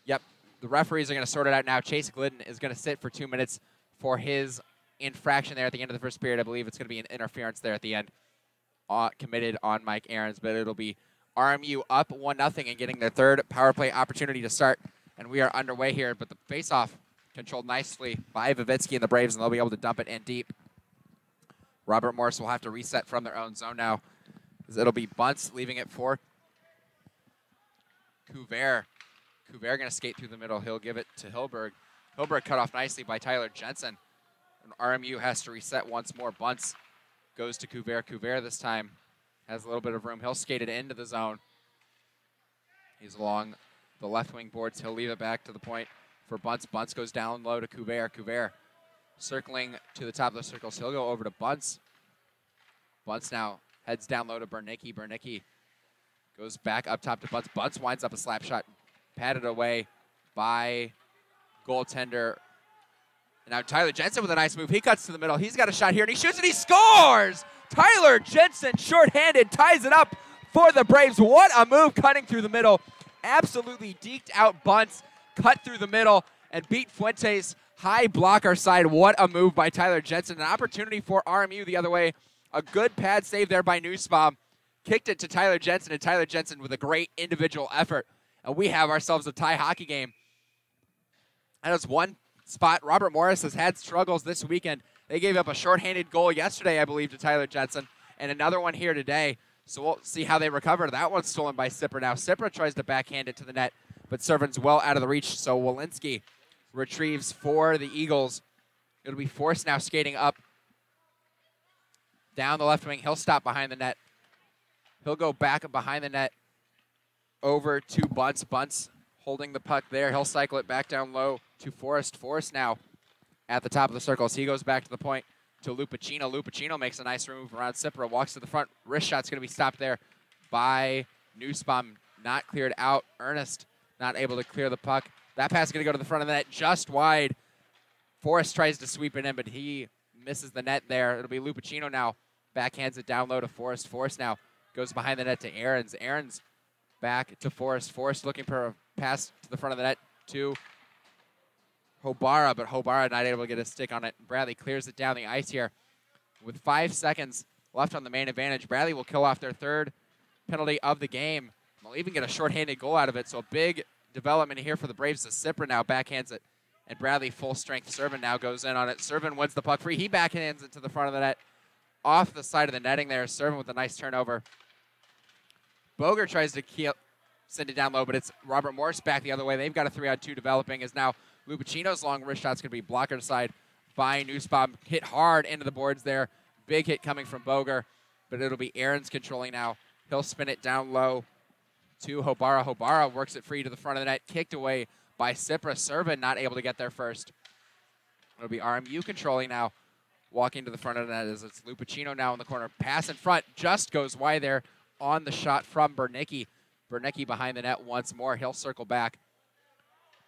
Yep, the referees are going to sort it out now. Chase Glidden is going to sit for 2 minutes for his infraction there at the end of the first period. I believe it's going to be an interference there at the end committed on Mike Ahrens, but it'll be RMU up 1-0 and getting their third power play opportunity to start. And we are underway here, but the face-off controlled nicely by Vavitsky and the Braves, and they'll be able to dump it in deep. Robert Morris will have to reset from their own zone now, as it'll be Bunce leaving it for Couvert. Couvert going to skate through the middle. He'll give it to Hilberg. Hilberg cut off nicely by Tyler Jensen. And RMU has to reset once more. Bunce goes to Couvert. Couvert this time has a little bit of room. He'll skate it into the zone. He's along the left wing boards. He'll leave it back to the point for Bunce. Bunce goes down low to Couvert. Couvert circling to the top of the circles. He'll go over to Bunce. Bunce now heads down low to Bernicki. Bernicki goes back up top to Bunce. Bunce winds up a slap shot, patted away by goaltender. And now Tyler Jensen with a nice move. He cuts to the middle. He's got a shot here, and he shoots, and he scores! Tyler Jensen, shorthanded, ties it up for the Braves. What a move, cutting through the middle. Absolutely deked out Bunce, cut through the middle, and beat Fuentes high blocker side. What a move by Tyler Jensen. An opportunity for RMU the other way. A good pad save there by Nussbaum. Kicked it to Tyler Jensen, and Tyler Jensen with a great individual effort. And we have ourselves a tie hockey game. And it's one spot. Robert Morris has had struggles this weekend. They gave up a shorthanded goal yesterday, I believe, to Tyler Jensen, and another one here today. So we'll see how they recover. That one's stolen by Sipra now. Sipra tries to backhand it to the net, but Servan's well out of the reach. So Walensky retrieves for the Eagles. It'll be Force now skating up down the left wing. He'll stop behind the net. He'll go back behind the net over to Bunce. Bunce holding the puck there. He'll cycle it back down low to Forrest. Forrest now at the top of the circles. He goes back to the point to Lupacino. Lupacino makes a nice move around Sipra. Walks to the front. Wrist shot's going to be stopped there by Nussbaum. Not cleared out. Ernest not able to clear the puck. That pass is going to go to the front of the net just wide. Forrest tries to sweep it in, but he misses the net there. It'll be Lupacino now. Backhands it down low to Forrest. Forrest now goes behind the net to Ahrens. Ahrens back to Forrest. Forrest looking for a pass to the front of the net to Hobara, but Hobara not able to get a stick on it. Bradley clears it down the ice here. With 5 seconds left on the main advantage, Bradley will kill off their third penalty of the game. They'll even get a shorthanded goal out of it, so a big development here for the Braves. The Sipra now backhands it, and Bradley full strength. Servin now goes in on it. Servin wins the puck free. He backhands it to the front of the net. Off the side of the netting there. Servin with a nice turnover. Boger tries to send it down low, but it's Robert Morris back the other way. They've got a 3-on-2 developing as now Lupacino's long wrist shot's going to be blocker side by Nussbaum. Hit hard into the boards there. Big hit coming from Boger, but it'll be Ahrens controlling now. He'll spin it down low to Hobara. Hobara works it free to the front of the net. Kicked away by Sipra. Servin not able to get there first. It'll be RMU controlling now. Walking to the front of the net as it's Lupacino now in the corner. Pass in front. Just goes wide there on the shot from Bernicki. Bernicki behind the net once more. He'll circle back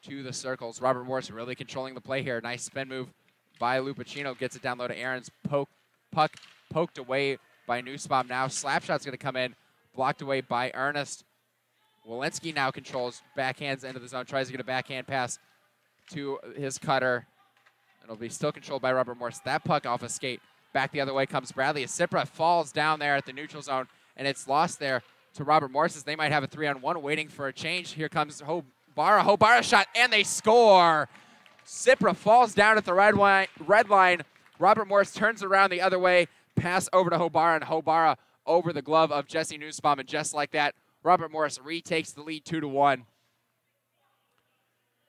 to the circles. Robert Morris really controlling the play here. Nice spin move by Lupacino. Gets it down low to Ahrens. Puck poked away by Nussbaum now. Slapshot's going to come in. Blocked away by Ernest. Walensky now controls. Backhands into the zone. Tries to get a backhand pass to his cutter. It'll be still controlled by Robert Morris. That puck off a skate. Back the other way comes Bradley. Sipra falls down there at the neutral zone, and it's lost there to Robert Morris as they might have a 3-on-1 waiting for a change. Here comes Hobara. Hobara shot, and they score. Sipra falls down at the red line. Robert Morris turns around the other way. Pass over to Hobara, and Hobara over the glove of Jesse Nussbaum, and just like that, Robert Morris retakes the lead 2-1.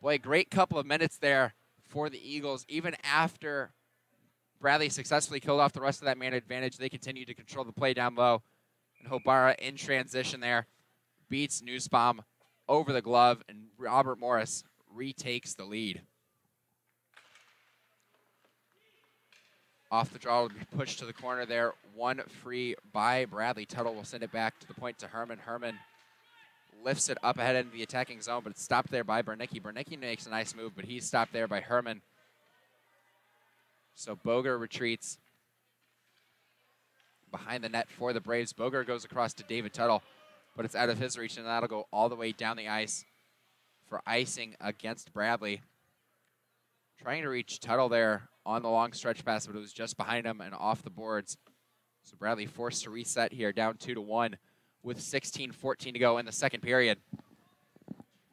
Boy, great couple of minutes there for the Eagles. Even after Bradley successfully killed off the rest of that man advantage, they continue to control the play down low. And Hobara in transition there beats Nussbaum over the glove, and Robert Morris retakes the lead. Off the draw will be pushed to the corner there. One free by Bradley. Tuttle will send it back to the point to Herman. Herman lifts it up ahead into the attacking zone, but it's stopped there by Bernicki. Bernicki makes a nice move, but he's stopped there by Herman. So Boger retreats behind the net for the Braves. Boger goes across to David Tuttle, but it's out of his reach, and that'll go all the way down the ice for icing against Bradley. Trying to reach Tuttle there on the long stretch pass, but it was just behind him and off the boards. So Bradley forced to reset here, down 2-1 with 16:14 to go in the second period.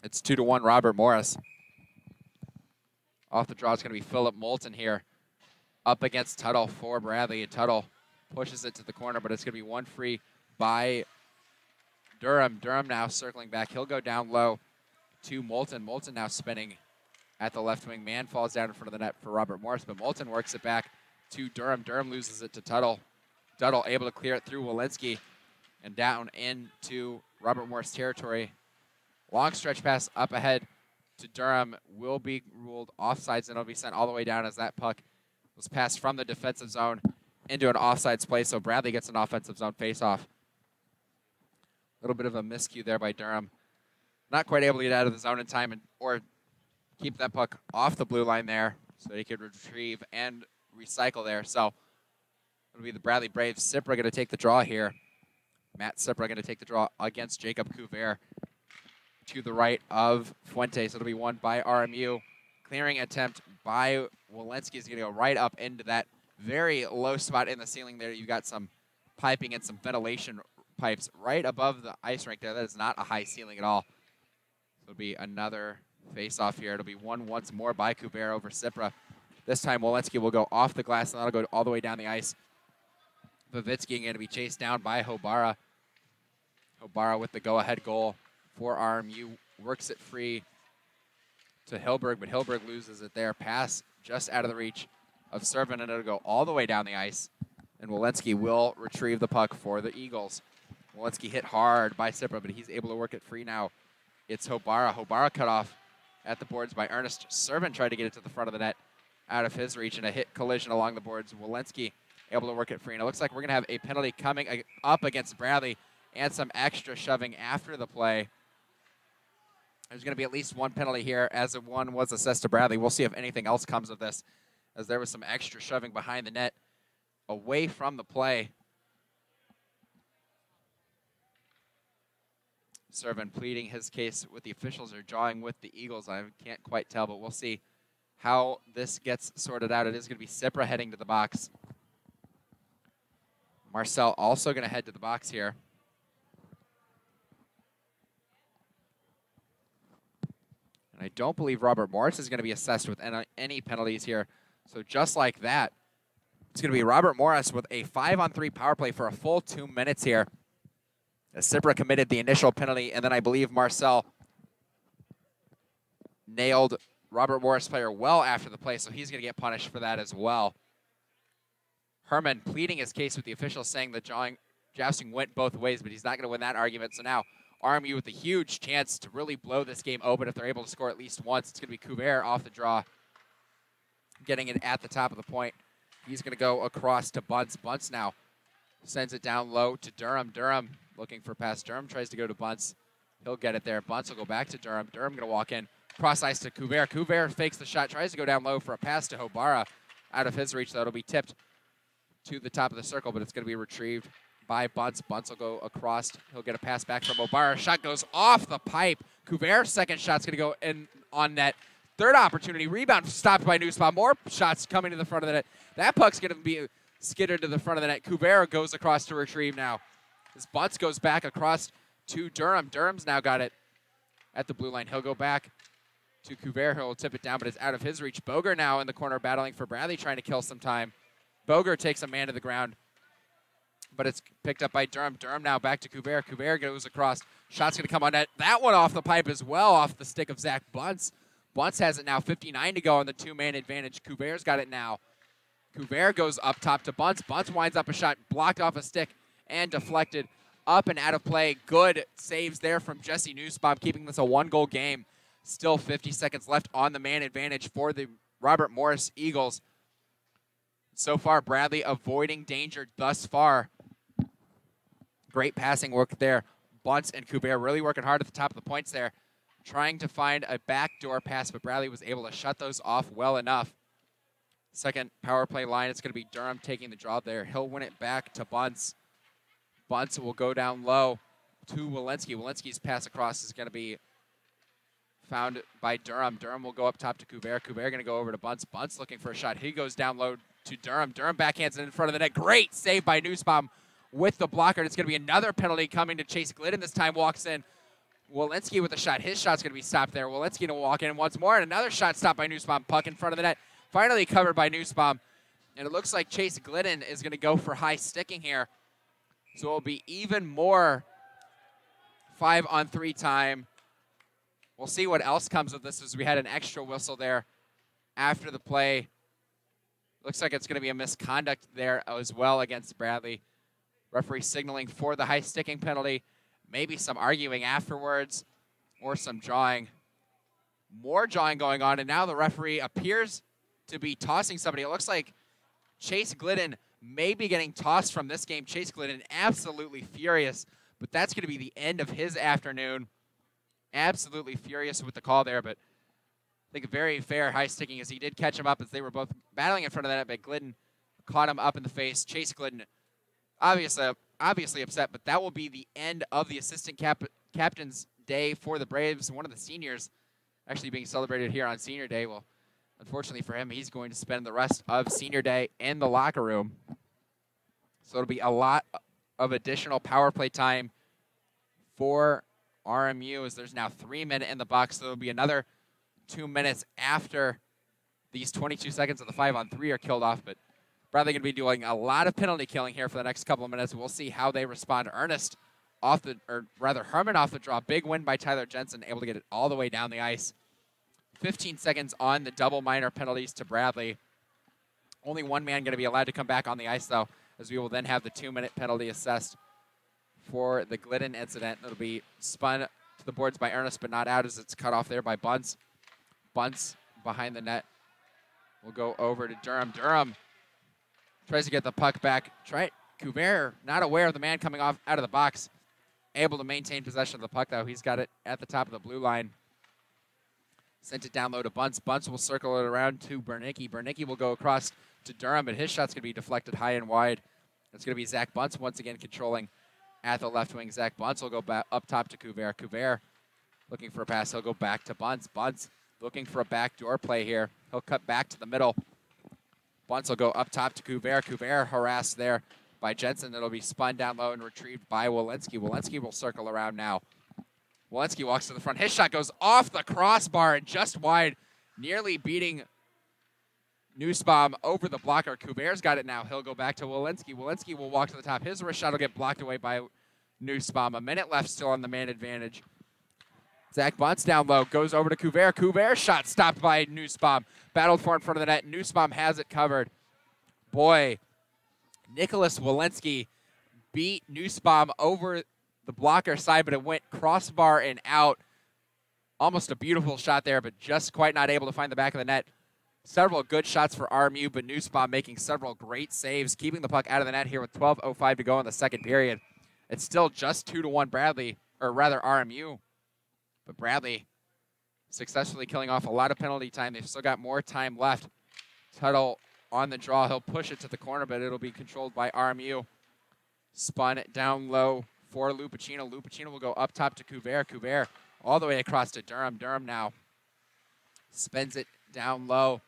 It's 2-1 Robert Morris. Off the draw is going to be Philip Moulton here, up against Tuttle for Bradley. And Tuttle pushes it to the corner, but it's going to be one free by Durham. Durham now circling back. He'll go down low to Moulton. Moulton now spinning at the left wing. Man falls down in front of the net for Robert Morris, but Moulton works it back to Durham. Durham loses it to Tuttle. Tuttle able to clear it through Walensky and down into Robert Morris territory. Long stretch pass up ahead to Durham will be ruled offsides, and it'll be sent all the way down as that puck was passed from the defensive zone into an offsides play, so Bradley gets an offensive zone faceoff. A little bit of a miscue there by Durham. Not quite able to get out of the zone in time or keep that puck off the blue line there so he could retrieve and recycle there. So it'll be the Bradley Braves. Cipra going to take the draw here. Matt Cipra going to take the draw against Jacob Couvert to the right of Fuentes. It'll be won by RMU. Clearing attempt by Walensky is going to go right up into that very low spot in the ceiling there. You've got some piping and some ventilation pipes right above the ice rink there. That is not a high ceiling at all. So it'll be another face-off here. It'll be won once more by Couvert over Cipra. This time Walensky will go off the glass, and that'll go all the way down the ice. Vavitsky going to be chased down by Hobara. Hobara with the go-ahead goal for RMU. Works it free to Hilberg, but Hilberg loses it there. Pass just out of the reach of Servin, and it'll go all the way down the ice. And Walensky will retrieve the puck for the Eagles. Walensky hit hard by Cipra, but he's able to work it free now. It's Hobara. Hobara cut off at the boards by Ernest. Servin tried to get it to the front of the net out of his reach, and a hit collision along the boards. Walensky able to work it free. And it looks like we're going to have a penalty coming up against Bradley and some extra shoving after the play. There's going to be at least one penalty here, as one was assessed to Bradley. We'll see if anything else comes of this, as there was some extra shoving behind the net away from the play. Servin pleading his case with the officials, or jawing with the Eagles. I can't quite tell, but we'll see how this gets sorted out. It is going to be Cipra heading to the box. Marcel also going to head to the box here. And I don't believe Robert Morris is going to be assessed with any penalties here. So just like that, it's going to be Robert Morris with a 5-on-3 power play for a full 2 minutes here. As Cipra committed the initial penalty, and then I believe Marcel nailed Robert Morris player well after the play, so he's going to get punished for that as well. Herman pleading his case with the officials, saying that jousting went both ways, but he's not going to win that argument. So now RMU with a huge chance to really blow this game open if they're able to score at least once. It's going to be Couvert off the draw, getting it at the top of the point. He's going to go across to Bunce. Bunce now sends it down low to Durham. Durham looking for pass. Durham tries to go to Bunce. He'll get it there. Bunce will go back to Durham. Durham going to walk in. Cross ice to Couvert. Couvert fakes the shot. Tries to go down low for a pass to Hobara. Out of his reach, though. It'll be tipped to the top of the circle, but it's going to be retrieved by Bunce. Bunce will go across. He'll get a pass back from Hobara. Shot goes off the pipe. Couvert's second shot's going to go in on net. Third opportunity. Rebound stopped by Nussbaum. More shots coming to the front of the net. That puck's going to be skittered to the front of the net. Couvert goes across to retrieve now. As Bunce goes back across to Durham. Durham's now got it at the blue line. He'll go back to Couvert. He'll tip it down, but it's out of his reach. Boger now in the corner battling for Bradley, trying to kill some time. Boger takes a man to the ground, but it's picked up by Durham. Durham now back to Couvert. Couvert goes across. Shot's going to come on net. That one off the pipe as well, off the stick of Zach Bunce. Bunce has it now, 59 to go on the two-man advantage. Couvert's got it now. Couvert goes up top to Bunce. Bunce winds up a shot, blocked off a stick and deflected up and out of play. Good saves there from Jesse Nussbaum, keeping this a 1-goal game. Still 50 seconds left on the man advantage for the Robert Morris Eagles. So far, Bradley avoiding danger thus far. Great passing work there. Bunce and Coubert really working hard at the top of the points there, trying to find a backdoor pass, but Bradley was able to shut those off well enough. Second power play line, it's going to be Durham taking the draw there. He'll win it back to Bunce. Bunce will go down low to Walensky. Walensky's pass across is going to be found by Durham. Durham will go up top to Coubert. Coubert going to go over to Bunce. Bunce looking for a shot. He goes down low to Durham. Durham backhands it in front of the net. Great save by Nussbaum with the blocker. It's going to be another penalty coming to Chase Glidden. This time walks in. Walensky with a shot. His shot's going to be stopped there. Walensky to walk in once more, and another shot stopped by Nussbaum. Puck in front of the net. Finally covered by Nussbaum. And it looks like Chase Glidden is going to go for high sticking here. So it'll be even more 5-on-3 time. We'll see what else comes of this, as we had an extra whistle there after the play. Looks like it's going to be a misconduct there as well against Bradley. Referee signaling for the high sticking penalty. Maybe some arguing afterwards or some jawing. More jawing going on, and now the referee appears to be tossing somebody. It looks like Chase Glidden may be getting tossed from this game. Chase Glidden absolutely furious, but that's going to be the end of his afternoon. Absolutely furious with the call there, but I think very fair high sticking, as he did catch him up as they were both battling in front of the net, but Glidden caught him up in the face. Chase Glidden obviously upset, but that will be the end of the assistant captain's day for the Braves. One of the seniors actually being celebrated here on senior day. Well, unfortunately for him, he's going to spend the rest of senior day in the locker room. So it'll be a lot of additional power play time for RMU, as there's now 3 minutes in the box. So it'll be another 2 minutes after these 22 seconds of the 5-on-3 are killed off. But Bradley going to be doing a lot of penalty killing here for the next couple of minutes. We'll see how they respond. Ernest off the, or rather Herman off the draw. Big win by Tyler Jensen, able to get it all the way down the ice. 15 seconds on the double minor penalties to Bradley. Only one man going to be allowed to come back on the ice, though, as we will then have the 2-minute penalty assessed for the Glidden incident. It'll be spun to the boards by Ernest, but not out, as it's cut off there by Bunce. Bunce behind the net will go over to Durham. Durham tries to get the puck back. Coubert, not aware of the man coming off out of the box. Able to maintain possession of the puck, though. He's got it at the top of the blue line. Sent it down low to Bunce. Bunce will circle it around to Bernicki. Bernicki will go across to Durham, but his shot's going to be deflected high and wide. It's going to be Zach Bunce once again controlling at the left wing. Zach Bunce will go back up top to Coubert. Coubert looking for a pass. He'll go back to Bunce. Bunce looking for a backdoor play here. He'll cut back to the middle. Bunce will go up top to Coubert. Coubert harassed there by Jensen. It'll be spun down low and retrieved by Walensky. Walensky will circle around now. Walensky walks to the front. His shot goes off the crossbar and just wide, nearly beating Nussbaum over the blocker. Coubert's got it now. He'll go back to Walensky. Walensky will walk to the top. His wrist shot will get blocked away by Nussbaum. A minute left still on the man advantage. Zach Bunce down low, goes over to Coubert. Coubert's shot stopped by Nussbaum. Battled for in front of the net. Nussbaum has it covered. Boy, Nicholas Walensky beat Nussbaum over the blocker side, but it went crossbar and out. Almost a beautiful shot there, but just quite not able to find the back of the net. Several good shots for RMU, but Nussbaum making several great saves, keeping the puck out of the net here with 12:05 to go in the second period. It's still just 2-1 Bradley, or rather RMU. But Bradley successfully killing off a lot of penalty time. They've still got more time left. Tuttle on the draw. He'll push it to the corner, but it'll be controlled by RMU. Spun it down low for Lupacino. Lupacino will go up top to Coubert. Coubert all the way across to Durham. Durham now spins it down low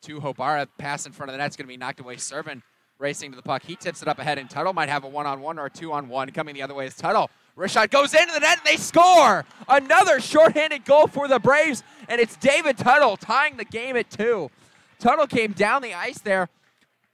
to Hobara. Pass in front of the net's going to be knocked away. Servin racing to the puck. He tips it up ahead, and Tuttle might have a 1-on-1 or a 2-on-1. Coming the other way is Tuttle. Wrist shot goes into the net, and they score! Another shorthanded goal for the Braves, and it's David Tuttle tying the game at 2. Tuttle came down the ice there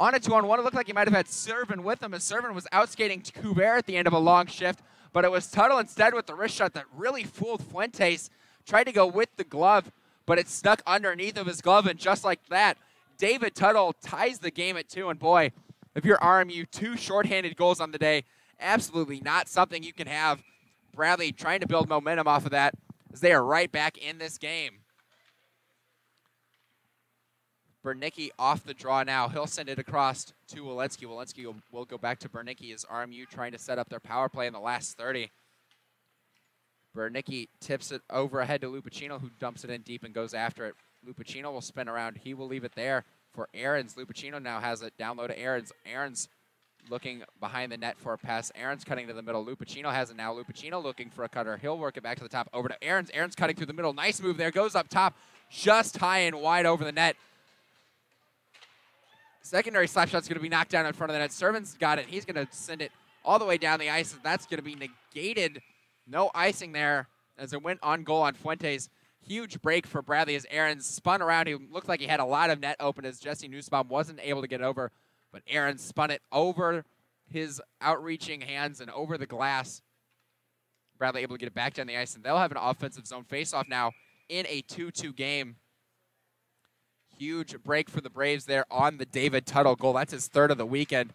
on a 2-on-1. It looked like he might have had Servin with him, as Servin was outskating Coubert at the end of a long shift, but it was Tuttle instead with the wrist shot that really fooled Fuentes. Tried to go with the glove, but it stuck underneath of his glove, and just like that, David Tuttle ties the game at 2. And boy, if you're RMU, 2 shorthanded goals on the day, Absolutely not something you can have. Bradley trying to build momentum off of that as they are right back in this game. Bernicki off the draw now. He'll send it across to Walensky. Walensky will go back to Bernicki as RMU trying to set up their power play in the last 30. Bernicki tips it over ahead to Lupacino, who dumps it in deep and goes after it. Lupacino will spin around. He will leave it there for Ahrens. Lupacino now has it down low to Ahrens. Ahrens looking behind the net for a pass. Ahrens cutting to the middle. Lupacino has it now. Lupacino looking for a cutter. He'll work it back to the top over to Ahrens. Ahrens cutting through the middle. Nice move there. Goes up top just high and wide over the net. Secondary slap shot's going to be knocked down in front of the net. Servan's got it. He's going to send it all the way down the ice. That's going to be negated. No icing there as it went on goal on Fuentes. Huge break for Bradley as Ahrens spun around. He looked like he had a lot of net open as Jesse Nussbaum wasn't able to get over. But Ahrens spun it over his outreaching hands and over the glass. Bradley able to get it back down the ice. And they'll have an offensive zone faceoff now in a 2-2 game. Huge break for the Braves there on the David Tuttle goal. That's his third of the weekend.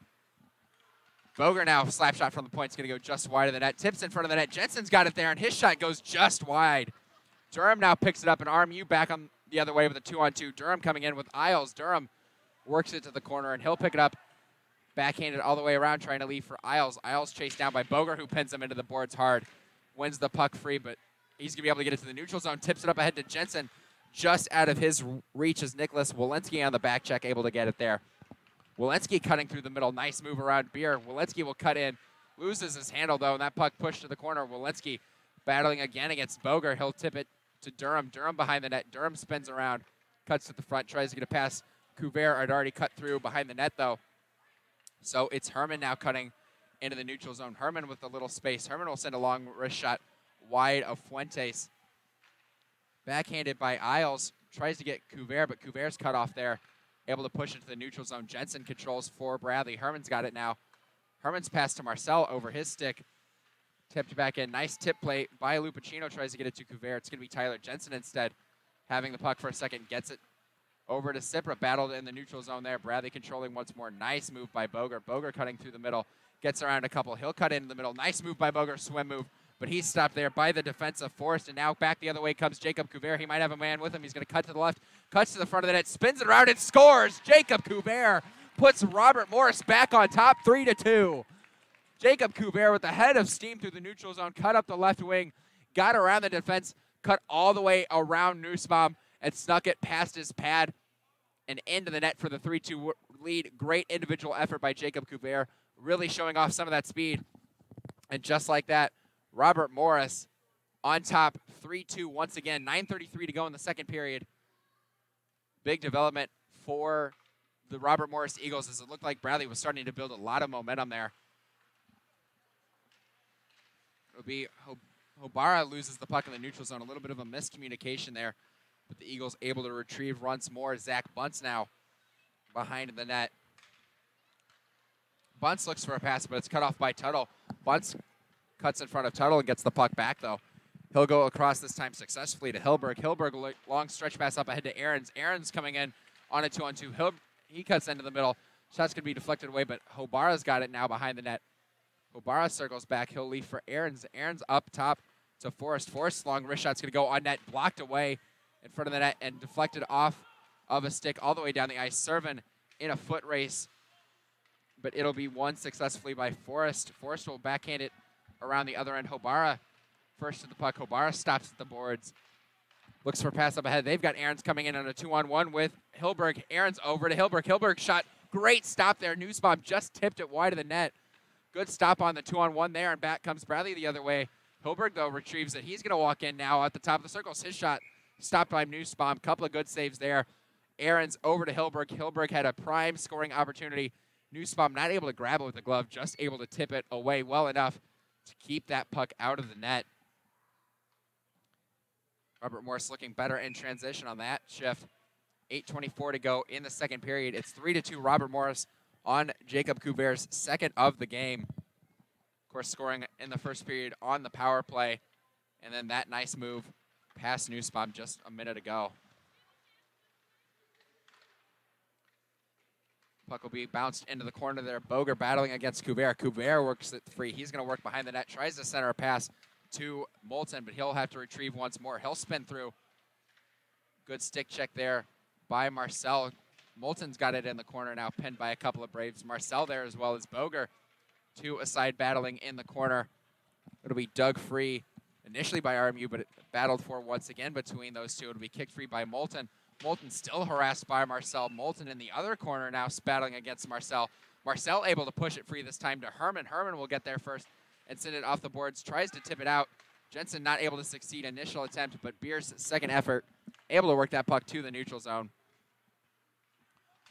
Boger now, slap shot from the point. It's going to go just wide of the net. Tips in front of the net. Jensen's got it there, and his shot goes just wide. Durham now picks it up, and RMU back on the other way with a 2-on-2. Durham coming in with Isles. Durham works it to the corner, and he'll pick it up. Backhanded all the way around, trying to leave for Isles. Isles chased down by Boger, who pins him into the boards hard. Wins the puck free, but he's going to be able to get it to the neutral zone. Tips it up ahead to Jensen. Just out of his reach is Nicholas Walensky on the back check, able to get it there. Walensky cutting through the middle. Nice move around Beer. Walensky will cut in. Loses his handle, though, and that puck pushed to the corner. Walensky battling again against Boger. He'll tip it to Durham. Durham behind the net. Durham spins around, cuts to the front, tries to get a pass. Couvert had already cut through behind the net, though. So it's Herman now cutting into the neutral zone. Herman with a little space. Herman will send a long wrist shot wide of Fuentes. Backhanded by Isles. Tries to get Couvert, but Couvert's cut off there. Able to push it to the neutral zone. Jensen controls for Bradley. Herman's got it now. Herman's pass to Marcel over his stick. Tipped back in. Nice tip play by Lupacino. Tries to get it to Couvert. It's going to be Tyler Jensen instead. Having the puck for a second. Gets it over to Cipra. Battled in the neutral zone there. Bradley controlling once more. Nice move by Boger. Boger cutting through the middle. Gets around a couple. He'll cut into the middle. Nice move by Boger. Swim move. But he's stopped there by the defense of Forrest. And now back the other way comes Jacob Couvert. He might have a man with him. He's going to cut to the left. Cuts to the front of the net. Spins it around and scores. Jacob Couvert puts Robert Morris back on top, 3-2. Jacob Couvert with the head of steam through the neutral zone. Cut up the left wing. Got around the defense. Cut all the way around Nussbaum. And snuck it past his pad and into the net for the 3-2 lead. Great individual effort by Jacob Couvert. Really showing off some of that speed. And just like that, Robert Morris on top, 3-2 once again. 9:33 to go in the second period. Big development for the Robert Morris Eagles as it looked like Bradley was starting to build a lot of momentum there. It'll be Hobara loses the puck in the neutral zone. A little bit of a miscommunication there. But the Eagles able to retrieve once more. Zach Bunce now behind the net. Bunce looks for a pass, but it's cut off by Tuttle. Bunce cuts in front of Tuttle and gets the puck back, though. He'll go across this time successfully to Hilberg. Hilberg, long stretch pass up ahead to Ahrens. Ahrens coming in on a 2-on-2. He cuts into the middle. Shot's going to be deflected away, but Hobara's got it now behind the net. Hobara circles back. He'll leave for Ahrens. Ahrens up top to Forrest. Forrest's long wrist shot's going to go on net, blocked away in front of the net and deflected off of a stick all the way down the ice. Servin in a foot race, but it'll be won successfully by Forrest. Forrest will backhand it around the other end. Hobara first to the puck. Hobara stops at the boards. Looks for a pass up ahead. They've got Ahrens coming in on a 2-on-1 with Hilberg. Ahrens over to Hilberg. Hilberg shot. Great stop there. Nussbaum just tipped it wide of the net. Good stop on the 2-on-1 there, and back comes Bradley the other way. Hilberg, though, retrieves it. He's going to walk in now at the top of the circles. His shot stopped by Nussbaum. Couple of good saves there. Ahrens over to Hilberg. Hilberg had a prime scoring opportunity. Nussbaum not able to grab it with the glove, just able to tip it away well enough to keep that puck out of the net. Robert Morris looking better in transition on that shift. 8:24 to go in the second period. It's 3-2 Robert Morris on Jacob Couvert's second of the game. Of course, scoring in the first period on the power play. And then that nice move past Nussbaum just a minute ago. Puck will be bounced into the corner there. Boger battling against Couvert. Couvert works it free. He's going to work behind the net. Tries to center a pass to Moulton, but he'll have to retrieve once more. He'll spin through. Good stick check there by Marcel. Moulton's got it in the corner now, pinned by a couple of Braves. Marcel there as well as Boger. Two aside battling in the corner. It'll be dug free initially by RMU, but it battled for once again between those two. It'll be kicked free by Moulton. Moulton still harassed by Marcel. Moulton in the other corner now battling against Marcel. Marcel able to push it free this time to Herman. Herman will get there first and send it off the boards. Tries to tip it out. Jensen not able to succeed initial attempt, but Beer's second effort able to work that puck to the neutral zone.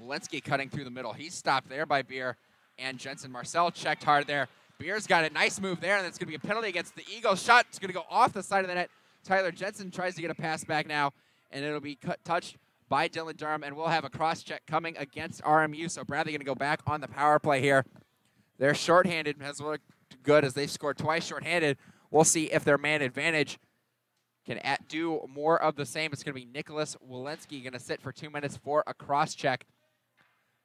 Walensky cutting through the middle. He's stopped there by Beer and Jensen. Marcel checked hard there. Beer's got a nice move there, and it's going to be a penalty against the Eagles. Shot is going to go off the side of the net. Tyler Jensen tries to get a pass back now, and it'll be touched by Dylan Durham, and we'll have a cross-check coming against RMU. So Bradley going to go back on the power play here. They're shorthanded, has looked good as they scored twice shorthanded. We'll see if their man advantage can do more of the same. It's going to be Nicholas Walensky going to sit for 2 minutes for a cross-check.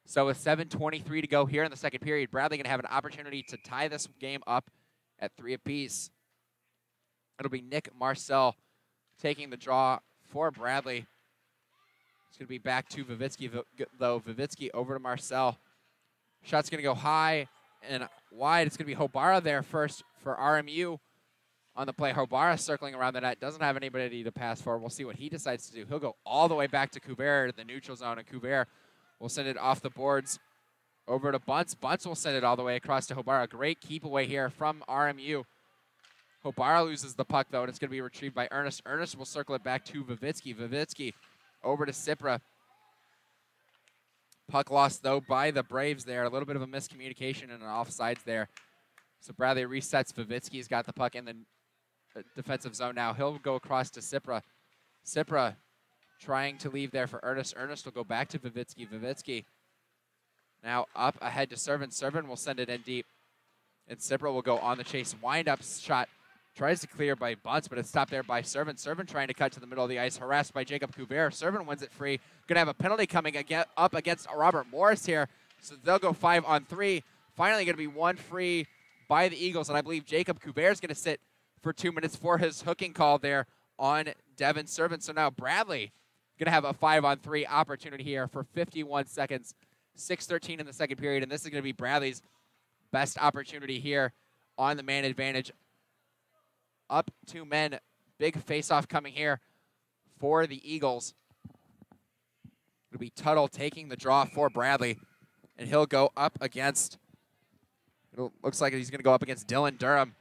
So with 7:23 to go here in the second period, Bradley going to have an opportunity to tie this game up at 3 apiece. It'll be Nick Marcel taking the draw for Bradley. It's going to be back to Vivitsky, though. Vivitsky over to Marcel. Shot's going to go high and wide. It's going to be Hobara there first for RMU on the play. Hobara circling around the net. Doesn't have anybody to pass for. We'll see what he decides to do. He'll go all the way back to Couvert to the neutral zone, and Couvert will send it off the boards over to Bunce. Bunce will send it all the way across to Hobara. Great keep away here from RMU. Hobara loses the puck, though, and it's going to be retrieved by Ernest. Ernest will circle it back to Vivitsky. Vivitsky over to Cipra. Puck lost, though, by the Braves there. A little bit of a miscommunication and an offsides there. So Bradley resets. Vivitsky's got the puck in the defensive zone now. He'll go across to Cipra. Cipra trying to leave there for Ernest. Ernest will go back to Vivitsky. Vivitsky now up ahead to Servin. Servin will send it in deep. And Cipra will go on the chase. Wind-up shot. Tries to clear by Bunce, but it's stopped there by Servin. Servin trying to cut to the middle of the ice. Harassed by Jacob Couvert. Servin wins it free. Going to have a penalty coming up against Robert Morris here. So they'll go 5-on-3. Finally going to be one free by the Eagles. And I believe Jacob Couvert is going to sit for 2 minutes for his hooking call there on Devin Servin. So now Bradley going to have a 5-on-3 opportunity here for 51 seconds. 6:13 in the second period, and this is going to be Bradley's best opportunity here on the man advantage. Up 2 men. Big face-off coming here for the Eagles. It'll be Tuttle taking the draw for Bradley, and he'll go up against, looks like he's going to go up against Dylan Durham.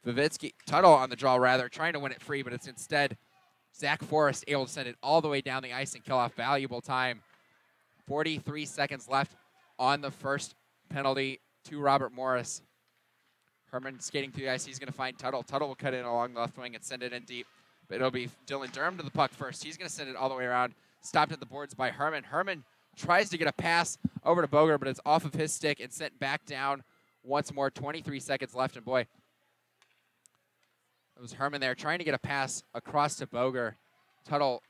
Vivitsky, Tuttle on the draw rather, trying to win it free, but it's instead Zach Forrest able to send it all the way down the ice and kill off valuable time. 43 seconds left on the first penalty to Robert Morris. Herman skating through the ice. He's going to find Tuttle. Tuttle will cut in along the left wing and send it in deep. But it'll be Dylan Durham to the puck first. He's going to send it all the way around. Stopped at the boards by Herman. Herman tries to get a pass over to Boger, but it's off of his stick and sent back down once more. 23 seconds left, and boy, it was Herman there trying to get a pass across to Boger. Tuttle,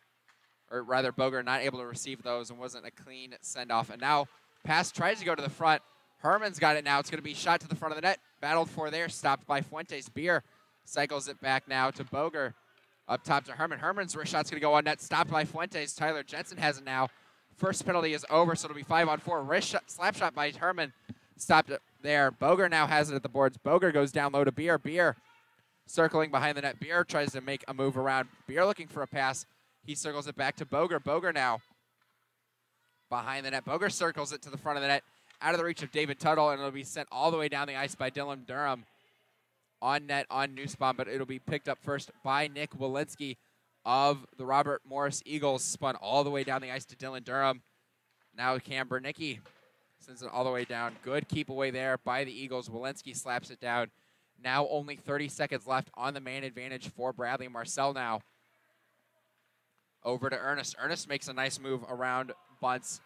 or rather Boger, not able to receive those and wasn't a clean send-off. And now pass tries to go to the front. Herman's got it now. It's going to be shot to the front of the net. Battled for there, stopped by Fuentes. Beer cycles it back now to Boger. Up top to Herman. Herman's wrist shot's going to go on net. Stopped by Fuentes. Tyler Jensen has it now. First penalty is over, so it'll be 5-on-4. Wrist shot, slap shot by Herman. Stopped it there. Boger now has it at the boards. Boger goes down low to Beer. Beer circling behind the net. Beer tries to make a move around. Beer looking for a pass. He circles it back to Boger. Boger now behind the net. Boger circles it to the front of the net, out of the reach of David Tuttle, and it'll be sent all the way down the ice by Dylan Durham. On net, on Newspawn, but it'll be picked up first by Nick Walensky of the Robert Morris Eagles. Spun all the way down the ice to Dylan Durham. Now Cam Bernicki sends it all the way down. Good keep away there by the Eagles. Walensky slaps it down. Now only 30 seconds left on the man advantage for Bradley. Marcel now over to Ernest. Ernest makes a nice move around Bunce.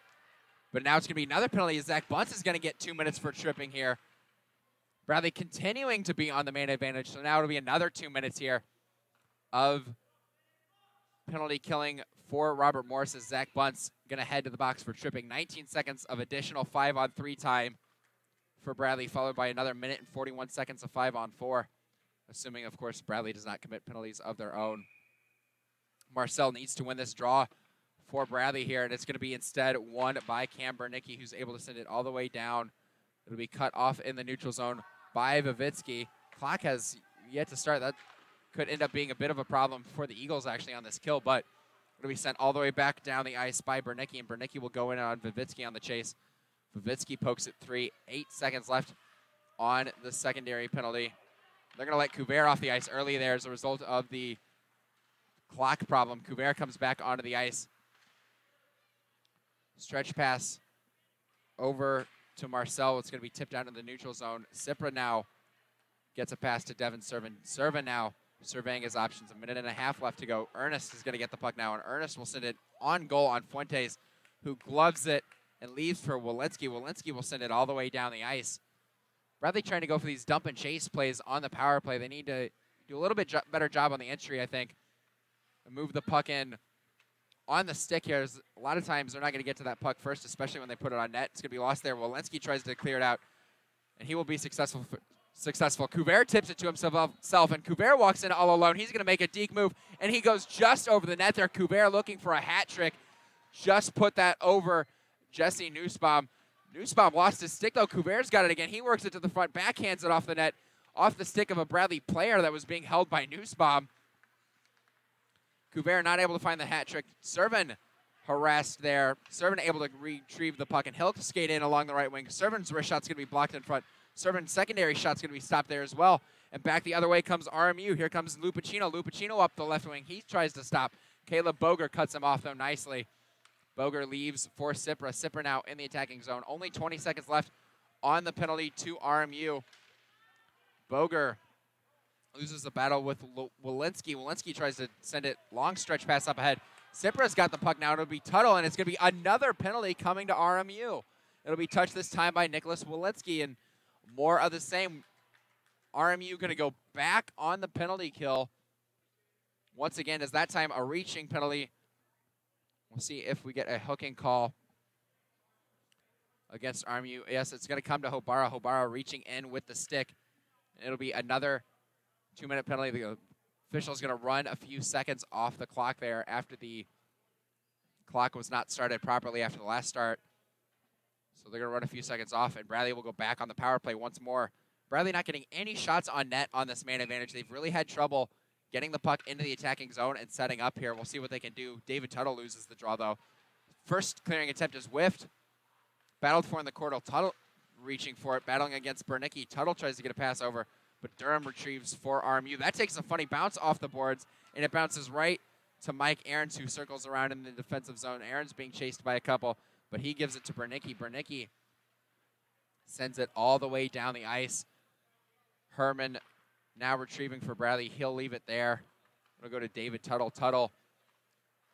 But now it's going to be another penalty. Zach Bunce is going to get 2 minutes for tripping here. Bradley continuing to be on the man advantage. So now it'll be another 2 minutes here of penalty killing for Robert Morris as Zach Bunt's going to head to the box for tripping. 19 seconds of additional 5-on-3 time for Bradley, followed by another minute and 41 seconds of 5-on-4. Assuming, of course, Bradley does not commit penalties of their own. Marcel needs to win this draw for Bradley here, and it's going to be instead won by Cam Bernicki, who's able to send it all the way down. It'll be cut off in the neutral zone by Vivitsky. Clock has yet to start. That could end up being a bit of a problem for the Eagles, actually, on this kill, but it'll be sent all the way back down the ice by Bernicki, and Bernicki will go in on Vivitsky on the chase. Vivitsky pokes it 3, 8 seconds left on the secondary penalty. They're going to let Couvert off the ice early there as a result of the clock problem. Couvert comes back onto the ice. Stretch pass over to Marcel. It's going to be tipped out in the neutral zone. Cipra now gets a pass to Devin Servin. Servin now surveying his options. A minute and a half left to go. Ernest is going to get the puck now, and Ernest will send it on goal on Fuentes, who gloves it and leaves for Walensky. Walensky will send it all the way down the ice. Bradley trying to go for these dump and chase plays on the power play. They need to do a little bit better job on the entry, I think, and move the puck in on the stick here. A lot of times they're not going to get to that puck first, especially when they put it on net. It's going to be lost there. Walensky tries to clear it out, and he will be successful. Couvert tips it to himself, and Couvert walks in all alone. He's going to make a deke move, and he goes just over the net there. Couvert looking for a hat trick. Just put that over Jesse Nussbaum. Nussbaum lost his stick, though. Couvert's got it again. He works it to the front, backhands it off the net, off the stick of a Bradley player that was being held by Nussbaum. Couvert not able to find the hat trick. Servin harassed there. Servin able to retrieve the puck, and he'll skate in along the right wing. Servin's wrist shot's going to be blocked in front. Servin's secondary shot's going to be stopped there as well. And back the other way comes RMU. Here comes Lupacino. Lupacino up the left wing. He tries to stop. Caleb Boger cuts him off, though, nicely. Boger leaves for Cipra. Cipra now in the attacking zone. Only 20 seconds left on the penalty to RMU. Boger loses the battle with Walensky. Walensky tries to send it long stretch pass up ahead. Cipra's got the puck now. It'll be Tuttle, and it's going to be another penalty coming to RMU. It'll be touched this time by Nicholas Walensky, and more of the same. RMU going to go back on the penalty kill. Once again, as that time a reaching penalty. We'll see if we get a hooking call against RMU. Yes, it's going to come to Hobara. Hobara reaching in with the stick. It'll be another 2-minute penalty. The official's going to run a few seconds off the clock there after the clock was not started properly after the last start. So they're going to run a few seconds off, and Bradley will go back on the power play once more. Bradley not getting any shots on net on this man advantage. They've really had trouble getting the puck into the attacking zone and setting up here. We'll see what they can do. David Tuttle loses the draw, though. First clearing attempt is whiffed. Battled for in the corner. Tuttle reaching for it, battling against Bernicki. Tuttle tries to get a pass over, but Durham retrieves for RMU. That takes a funny bounce off the boards, and it bounces right to Mike Ahrens, who circles around in the defensive zone. Ahrens being chased by a couple, but he gives it to Bernicki. Bernicki sends it all the way down the ice. Herman now retrieving for Bradley. He'll leave it there. It'll go to David Tuttle. Tuttle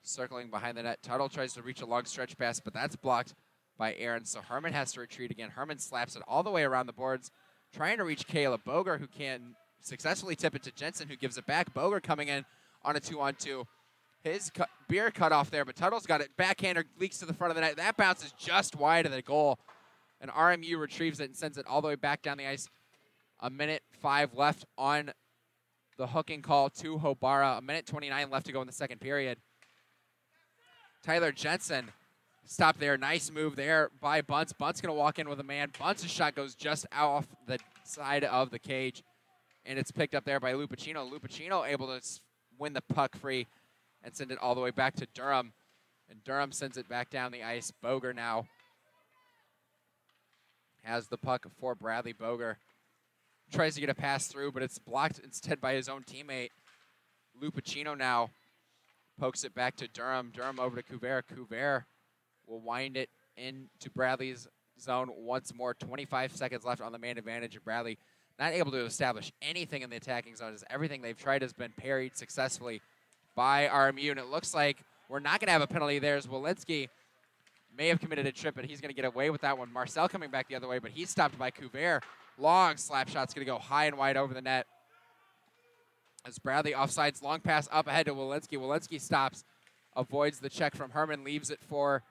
circling behind the net. Tuttle tries to reach a long stretch pass, but that's blocked by Aaron. So Herman has to retreat again. Herman slaps it all the way around the boards, trying to reach Caleb Boger, who can successfully tip it to Jensen, who gives it back. Boger coming in on a 2-on-2. His beer cut off there, but Tuttle's got it. Backhander leaks to the front of the net. That bounces just wide of the goal, and RMU retrieves it and sends it all the way back down the ice. 1:05 left on the hooking call to Hobara. 1:29 left to go in the second period. Tyler Jensen stopped there. Nice move there by Bunce. Bunce going to walk in with a man. Bunce's shot goes just off the side of the cage, and it's picked up there by Lupacino. Lupacino able to win the puck free and send it all the way back to Durham, and Durham sends it back down the ice. Boger now has the puck for Bradley. Boger tries to get a pass through, but it's blocked instead by his own teammate. Lupacino now pokes it back to Durham. Durham over to Couvert. Couvert will wind it into Bradley's zone once more. 25 seconds left on the man advantage, and Bradley not able to establish anything in the attacking zone, as everything they've tried has been parried successfully by RMU, and it looks like we're not going to have a penalty there, as Walensky may have committed a trip, but he's going to get away with that one. Marcel coming back the other way, but he's stopped by Couvert. Long slap shot's going to go high and wide over the net. As Bradley offsides, long pass up ahead to Walensky. Walensky stops, avoids the check from Herman, leaves it for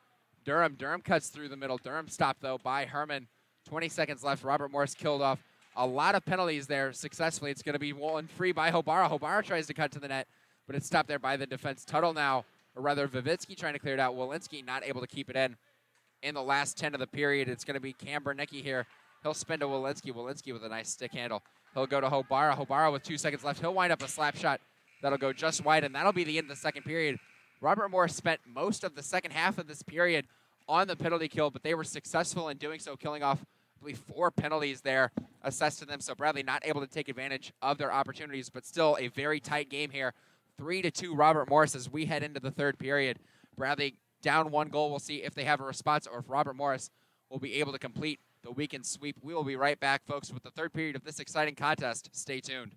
Durham. Durham cuts through the middle. Durham stopped, though, by Herman. 20 seconds left. Robert Morris killed off a lot of penalties there successfully. It's going to be one free by Hobara. Hobara tries to cut to the net, but it's stopped there by the defense. Tuttle now, or rather Vivitsky trying to clear it out. Walensky not able to keep it in the last 10 of the period. It's going to be Cam Bernecki here. He'll spin to Walensky. Walensky with a nice stick handle. He'll go to Hobara. Hobara with 2 seconds left. He'll wind up a slap shot that'll go just wide, and that'll be the end of the second period. Robert Morris spent most of the second half of this period on the penalty kill, but they were successful in doing so, killing off, I believe, 4 penalties there assessed to them. So Bradley not able to take advantage of their opportunities, but still a very tight game here. 3-2 Robert Morris as we head into the third period. Bradley down 1 goal. We'll see if they have a response or if Robert Morris will be able to complete the weekend sweep. We will be right back, folks, with the third period of this exciting contest. Stay tuned.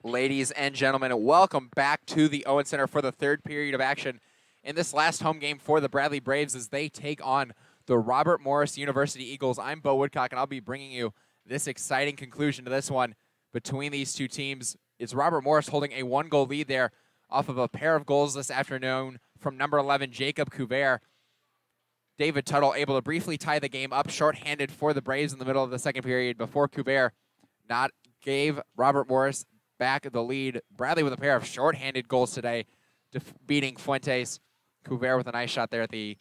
Ladies and gentlemen, welcome back to the Owen Center for the third period of action in this last home game for the Bradley Braves as they take on the Robert Morris University Eagles. I'm Bo Woodcock, and I'll be bringing you this exciting conclusion to this one between these two teams. It's Robert Morris holding a one-goal lead there off of a pair of goals this afternoon from number 11, Jacob Couvert. David Tuttle able to briefly tie the game up shorthanded for the Braves in the middle of the second period before Couvert gave Robert Morris back the lead. Bradley with a pair of shorthanded goals today, beating Fuentes. Couvert with a nice shot there at the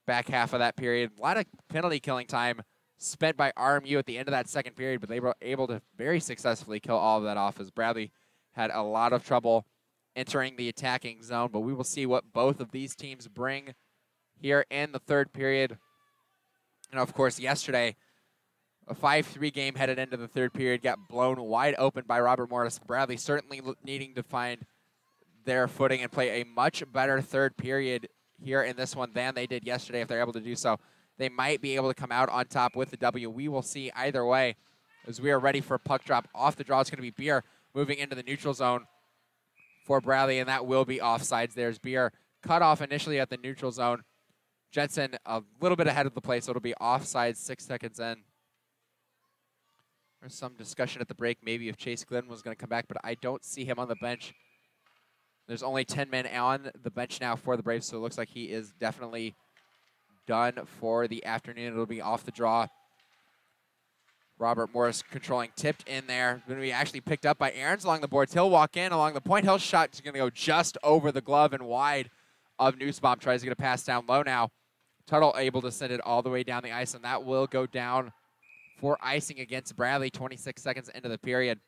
back half of that period. A lot of penalty killing time spent by RMU at the end of that second period, but they were able to very successfully kill all of that off as Bradley had a lot of trouble entering the attacking zone. But we will see what both of these teams bring here in the third period. And of course, yesterday, a 5-3 game headed into the third period got blown wide open by Robert Morris. Bradley certainly needing to find their footing and play a much better third period here in this one than they did yesterday. If they're able to do so, they might be able to come out on top with the W. We will see either way as we are ready for puck drop. Off the draw, it's going to be Beer moving into the neutral zone for Bradley, and that will be offsides. There's Beer cut off initially at the neutral zone. Jensen a little bit ahead of the play, so it'll be offsides 6 seconds in. There's some discussion at the break maybe if Chase Glenn was going to come back, but I don't see him on the bench. There's only 10 men on the bench now for the Braves, so it looks like he is definitely done for the afternoon. It'll be off the draw. Robert Morris controlling, tipped in there. Going to be actually picked up by Aarons along the boards. He'll walk in along the point. Hill's shot is going to go just over the glove and wide of Nussbaum. Tries to get a pass down low now. Tuttle able to send it all the way down the ice, and that will go down for icing against Bradley 26 seconds into the period.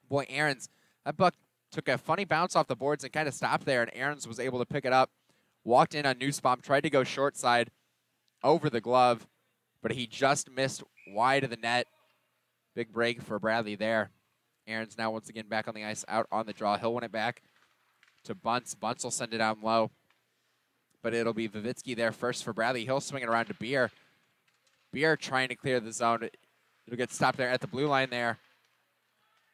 Boy, Aarons, that puck took a funny bounce off the boards and kind of stopped there, and Aarons was able to pick it up. Walked in on Nussbaum, tried to go short side over the glove, but he just missed wide of the net. Big break for Bradley there. Aarons now once again back on the ice, out on the draw. He'll win it back to Bunce. Bunce will send it down low, but it'll be Vivitsky there first for Bradley. He'll swing it around to Beer. Beer trying to clear the zone. It'll get stopped there at the blue line there.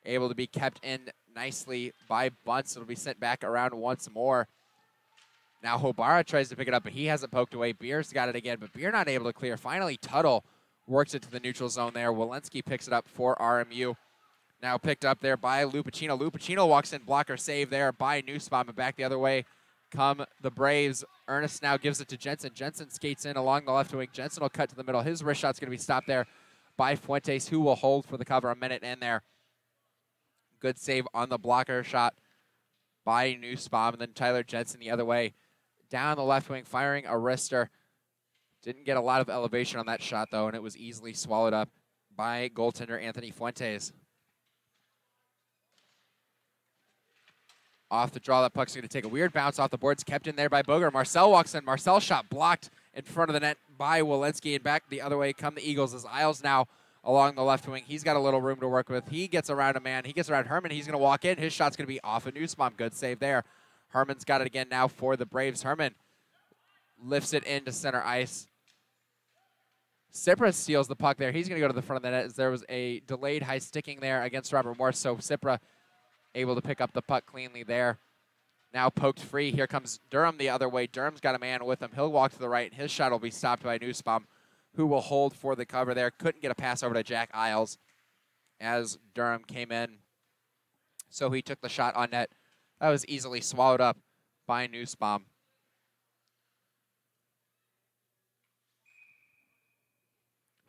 Able to be kept in nicely by Bunce. It'll be sent back around once more. Now Hobara tries to pick it up, but he has it poked away. Beer's got it again, but Beer not able to clear. Finally, Tuttle works it to the neutral zone there. Walensky picks it up for RMU. Now picked up there by Lupacino. Lupacino walks in, blocker save there by Nussbaum, and back the other way come the Braves. Ernest now gives it to Jensen. Jensen skates in along the left wing. Jensen will cut to the middle. His wrist shot's going to be stopped there by Fuentes, who will hold for the cover a minute in there. Good save on the blocker shot by Nussbaum, and then Tyler Jensen the other way. Down the left wing, firing a wrister. Didn't get a lot of elevation on that shot, though, and it was easily swallowed up by goaltender Anthony Fuentes. Off the draw, that puck's going to take a weird bounce off the boards, kept in there by Boger. Marcel walks in. Marcel's shot blocked in front of the net by Walensky, and back the other way come the Eagles as Isles now along the left wing. He's got a little room to work with. He gets around a man. He gets around Herman. He's going to walk in. His shot's going to be off of Nussbaum. Good save there. Herman's got it again now for the Braves. Herman lifts it into center ice. Cipra steals the puck there. He's going to go to the front of the net as there was a delayed high sticking there against Robert Morris, so Cipra able to pick up the puck cleanly there. Now poked free. Here comes Durham the other way. Durham's got a man with him. He'll walk to the right. His shot will be stopped by Nussbaum, who will hold for the cover there. Couldn't get a pass over to Jack Isles as Durham came in, so he took the shot on net. That was easily swallowed up by Nussbaum.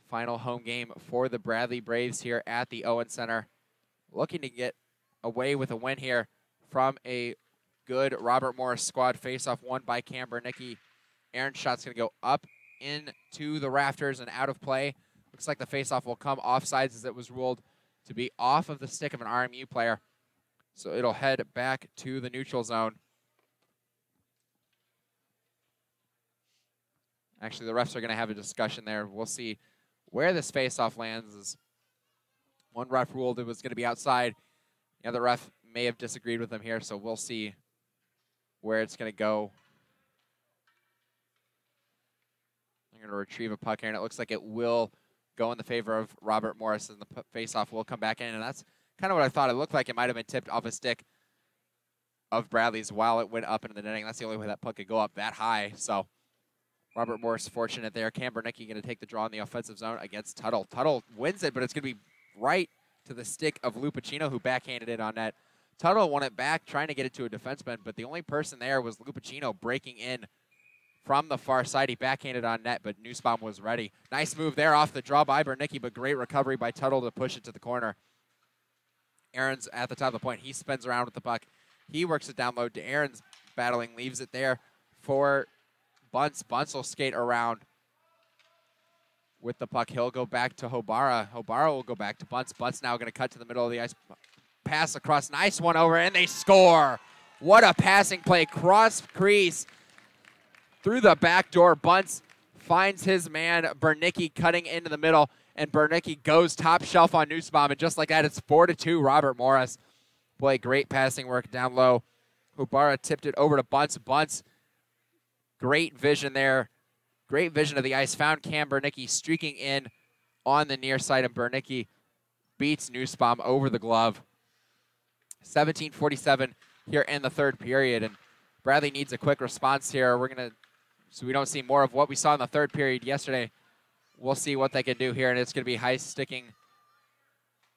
Final home game for the Bradley Braves here at the Owen Center. Looking to get away with a win here from a good Robert Morris squad. Face-off won by Cam Bernicki. Aaron's shot's going to go up into the rafters and out of play. Looks like the face-off will come offsides as it was ruled to be off of the stick of an RMU player. So it'll head back to the neutral zone. Actually, the refs are going to have a discussion there. We'll see where this face-off lands. As one ref ruled it was going to be outside. The other ref may have disagreed with him here, so we'll see where it's going to go. I'm going to retrieve a puck here, and it looks like it will go in the favor of Robert Morris, and the face-off will come back in, and that's kind of what I thought. It looked like it might have been tipped off a stick of Bradley's while it went up into the netting. That's the only way that puck could go up that high. So Robert Morris fortunate there. Cam Bernicki going to take the draw in the offensive zone against Tuttle. Tuttle wins it, but it's going to be right to the stick of Lupacino, who backhanded it on net. Tuttle won it back, trying to get it to a defenseman, but the only person there was Lupacino breaking in from the far side. He backhanded on net, but Nussbaum was ready. Nice move there off the draw by Bernicki, but great recovery by Tuttle to push it to the corner. Aaron's at the top of the point. He spins around with the puck. He works it down low to Aaron's battling, leaves it there for Bunce. Bunce will skate around with the puck. He'll go back to Hobara. Hobara will go back to Bunce. Bunce now going to cut to the middle of the ice. Pass across. Nice one over, and they score. What a passing play. Cross crease through the back door. Bunce finds his man, Bernicki, cutting into the middle, and Bernicki goes top shelf on Nussbaum, and just like that, it's 4-2 Robert Morris. Boy, great passing work down low. Hubara tipped it over to Bunce. Bunce, great vision there. Great vision of the ice. Found Cam Bernicki streaking in on the near side, and Bernicki beats Nussbaum over the glove. 17:47 here in the third period, and Bradley needs a quick response here. So we don't see more of what we saw in the third period yesterday. We'll see what they can do here, and it's going to be high sticking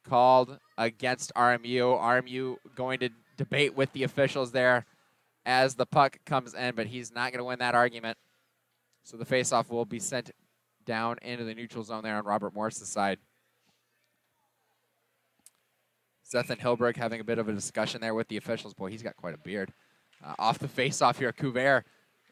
called against RMU. RMU going to debate with the officials there as the puck comes in, but he's not going to win that argument. So the faceoff will be sent down into the neutral zone there on Robert Morris's side. Seth and Hilberg having a bit of a discussion there with the officials. Boy, he's got quite a beard. Off the faceoff here, Couvert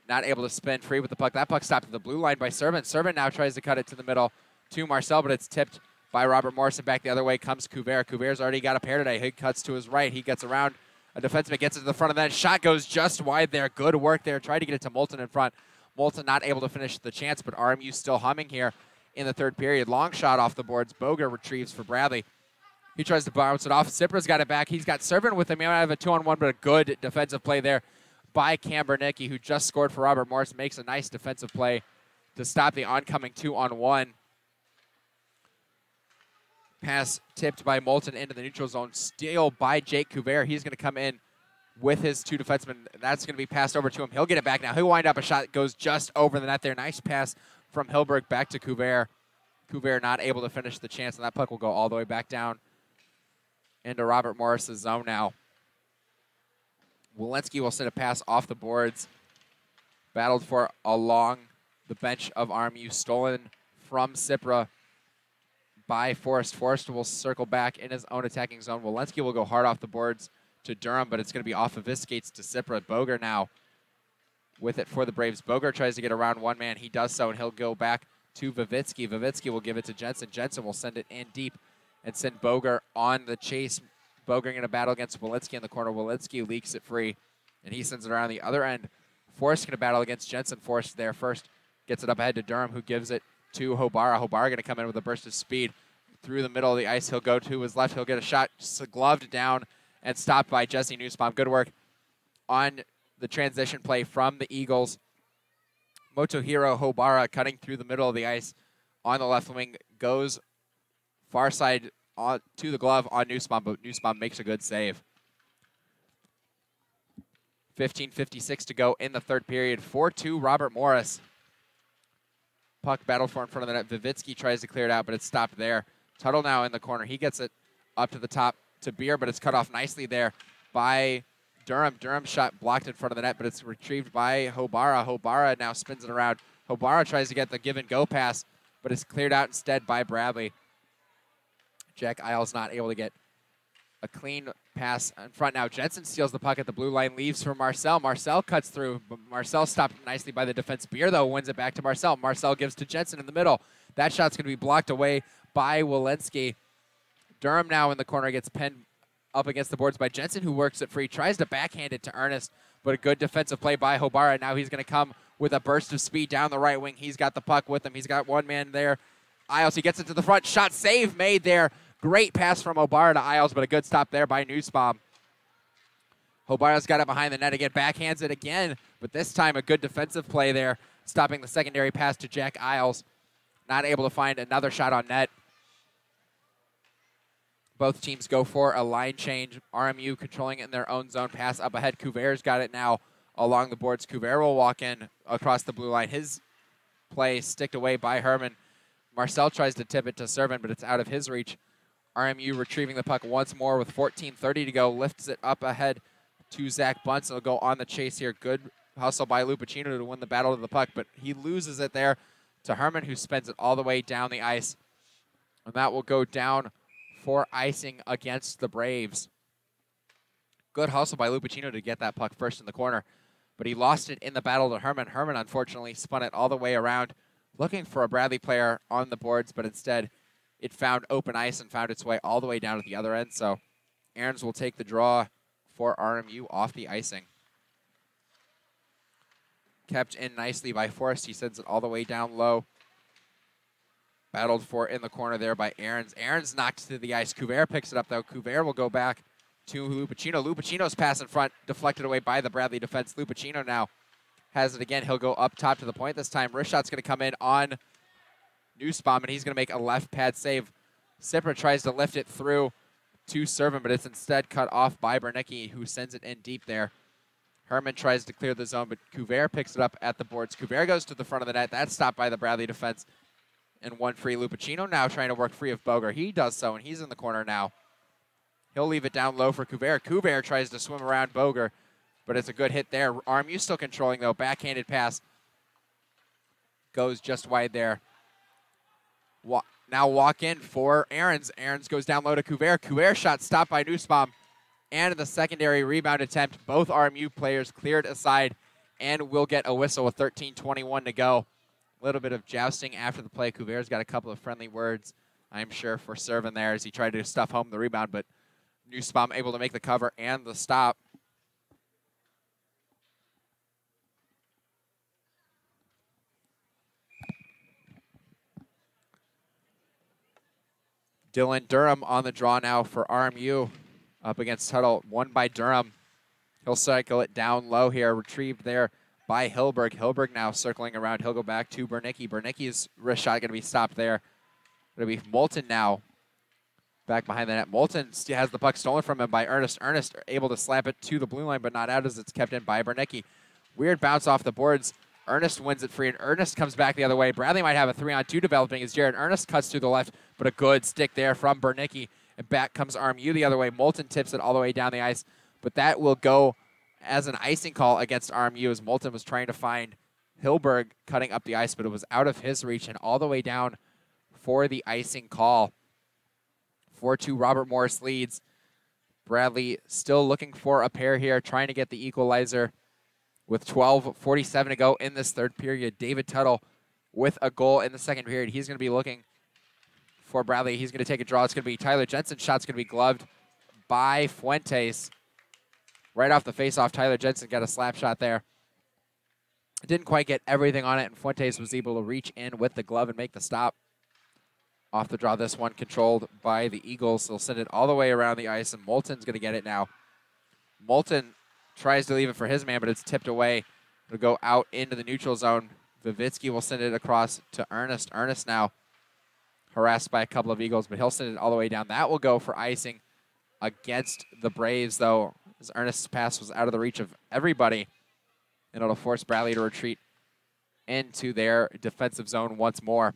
not able to spin free with the puck. That puck stopped at the blue line by Servant. Servant now tries to cut it to the middle to Marcel, but it's tipped by Robert Morrison. Back the other way comes Couvert. Couvert's already got a pair today. He cuts to his right. He gets around a defenseman, gets it to the front of that. Shot goes just wide there. Good work there. Tried to get it to Moulton in front. Moulton not able to finish the chance, but RMU still humming here in the third period. Long shot off the boards. Boger retrieves for Bradley. He tries to bounce it off. Sipra's got it back. He's got Servant with him. He might have a 2-on-1, but a good defensive play there by Cam Bernicki, who just scored for Robert Morris. Makes a nice defensive play to stop the oncoming 2-on-1. Pass tipped by Moulton into the neutral zone. Steal by Jake Couvert. He's going to come in with his two defensemen. That's going to be passed over to him. He'll get it back now. He'll wind up a shot that goes just over the net there. Nice pass from Hilberg back to Couvert. Couvert not able to finish the chance, and that puck will go all the way back down into Robert Morris's zone now. Walensky will send a pass off the boards. Battled for along the bench of RMU. Stolen from Cipra by Forrest. Forrest will circle back in his own attacking zone. Walensky will go hard off the boards to Durham, but it's going to be off of his skates to Cipra. Boger now with it for the Braves. Boger tries to get around one man. He does so, and he'll go back to Vavitsky. Vavitsky will give it to Jensen. Jensen will send it in deep and send Boger on the chase. Boger going to battle against Walensky in the corner. Walensky leaks it free, and he sends it around the other end. Forrest going to battle against Jensen. Forrest there first. Gets it up ahead to Durham, who gives it to Hobara. Hobara going to come in with a burst of speed through the middle of the ice. He'll go to his left. He'll get a shot gloved down and stopped by Jesse Nussbaum. Good work on the transition play from the Eagles. Motohiro Hobara cutting through the middle of the ice on the left wing. Goes far side to the glove on Nussbaum, but Nussbaum makes a good save. 15:56 to go in the third period. 4-2 Robert Morris. Puck battled for in front of the net. Vivitsky tries to clear it out, but it's stopped there. Tuttle now in the corner. He gets it up to the top to Beer, but it's cut off nicely there by Durham. Durham shot blocked in front of the net, but it's retrieved by Hobara. Hobara now spins it around. Hobara tries to get the give-and-go pass, but it's cleared out instead by Bradley. Jack Isles not able to get a clean pass in front now. Jensen steals the puck at the blue line, leaves for Marcel. Marcel cuts through, but Marcel stopped nicely by the defense. Beer, though, wins it back to Marcel. Marcel gives to Jensen in the middle. That shot's going to be blocked away by Walensky. Durham now in the corner gets pinned up against the boards by Jensen, who works it free. Tries to backhand it to Ernest, but a good defensive play by Hobara. Now he's going to come with a burst of speed down the right wing. He's got the puck with him. He's got one man there. Isles, he gets it to the front. Shot save made there. Great pass from Hobara to Isles, but a good stop there by Nussbaum. Hobara's got it behind the net again. Backhands it again, but this time a good defensive play there, stopping the secondary pass to Jack Isles. Not able to find another shot on net. Both teams go for a line change. RMU controlling it in their own zone. Pass up ahead. Couvert's got it now along the boards. Couvert will walk in across the blue line. His play sticked away by Herman. Marcel tries to tip it to Servin, but it's out of his reach. RMU retrieving the puck once more with 14:30 to go. Lifts it up ahead to Zach Bunce. He'll go on the chase here. Good hustle by Lupacino to win the battle to the puck, but he loses it there to Herman, who spins it all the way down the ice. And that will go down for icing against the Braves. Good hustle by Lupacino to get that puck first in the corner, but he lost it in the battle to Herman. Herman, unfortunately, spun it all the way around, looking for a Bradley player on the boards, but instead it found open ice and found its way all the way down to the other end. So Aarons will take the draw for RMU off the icing. Kept in nicely by Forrest. He sends it all the way down low. Battled for in the corner there by Aarons. Aarons knocked to the ice. Couvert picks it up, though. Couvert will go back to Lupacino. Lupacino's pass in front, deflected away by the Bradley defense. Lupacino now has it again. He'll go up top to the point this time. Wrist shot's going to come in on Nussbaum, and he's going to make a left pad save. Sipra tries to lift it through to Servin, but it's instead cut off by Bernicki, who sends it in deep there. Herman tries to clear the zone, but Couvert picks it up at the boards. Couvert goes to the front of the net. That's stopped by the Bradley defense. And one free. Lupacino now trying to work free of Boger. He does so, and he's in the corner now. He'll leave it down low for Couvert. Couvert tries to swim around Boger, but it's a good hit there. RMU still controlling, though. Backhanded pass goes just wide there. Now walk in for Aarons. Aarons goes down low to Couvert. Couvert shot stopped by Nussbaum. And in the secondary rebound attempt, both RMU players cleared aside and will get a whistle with 13:21 to go. A little bit of jousting after the play. Couvert's got a couple of friendly words, I'm sure, for Servin there as he tried to stuff home the rebound, but Nussbaum able to make the cover and the stop. Dylan Durham on the draw now for RMU up against Tuttle. Won by Durham. He'll cycle it down low here, retrieved there by Hilberg. Hilberg now circling around. He'll go back to Bernicki. Bernicki's wrist shot going to be stopped there. It'll be Moulton now back behind the net. Moulton has the puck stolen from him by Ernest. Ernest able to slap it to the blue line, but not out as it's kept in by Bernicki. Weird bounce off the boards. Ernest wins it free, and Ernest comes back the other way. Bradley might have a 3-on-2 developing as Jared Ernest cuts to the left, but a good stick there from Bernicki. And back comes RMU the other way. Moulton tips it all the way down the ice, but that will go as an icing call against RMU as Moulton was trying to find Hilberg cutting up the ice, but it was out of his reach and all the way down for the icing call. 4-2 Robert Morris leads. Bradley still looking for a pair here, trying to get the equalizer with 12:47 to go in this third period. David Tuttle with a goal in the second period. He's going to be looking for Bradley. He's going to take a draw. It's going to be Tyler Jensen. Shot's going to be gloved by Fuentes. Right off the face-off, Tyler Jensen got a slap shot there. Didn't quite get everything on it, and Fuentes was able to reach in with the glove and make the stop. Off the draw, this one controlled by the Eagles. They'll send it all the way around the ice, and Moulton's going to get it now. Moulton tries to leave it for his man, but it's tipped away. It'll go out into the neutral zone. Vivitsky will send it across to Ernest. Ernest now harassed by a couple of Eagles, but he'll send it all the way down. That will go for icing against the Braves, though, as Ernest's pass was out of the reach of everybody, and it'll force Bradley to retreat into their defensive zone once more.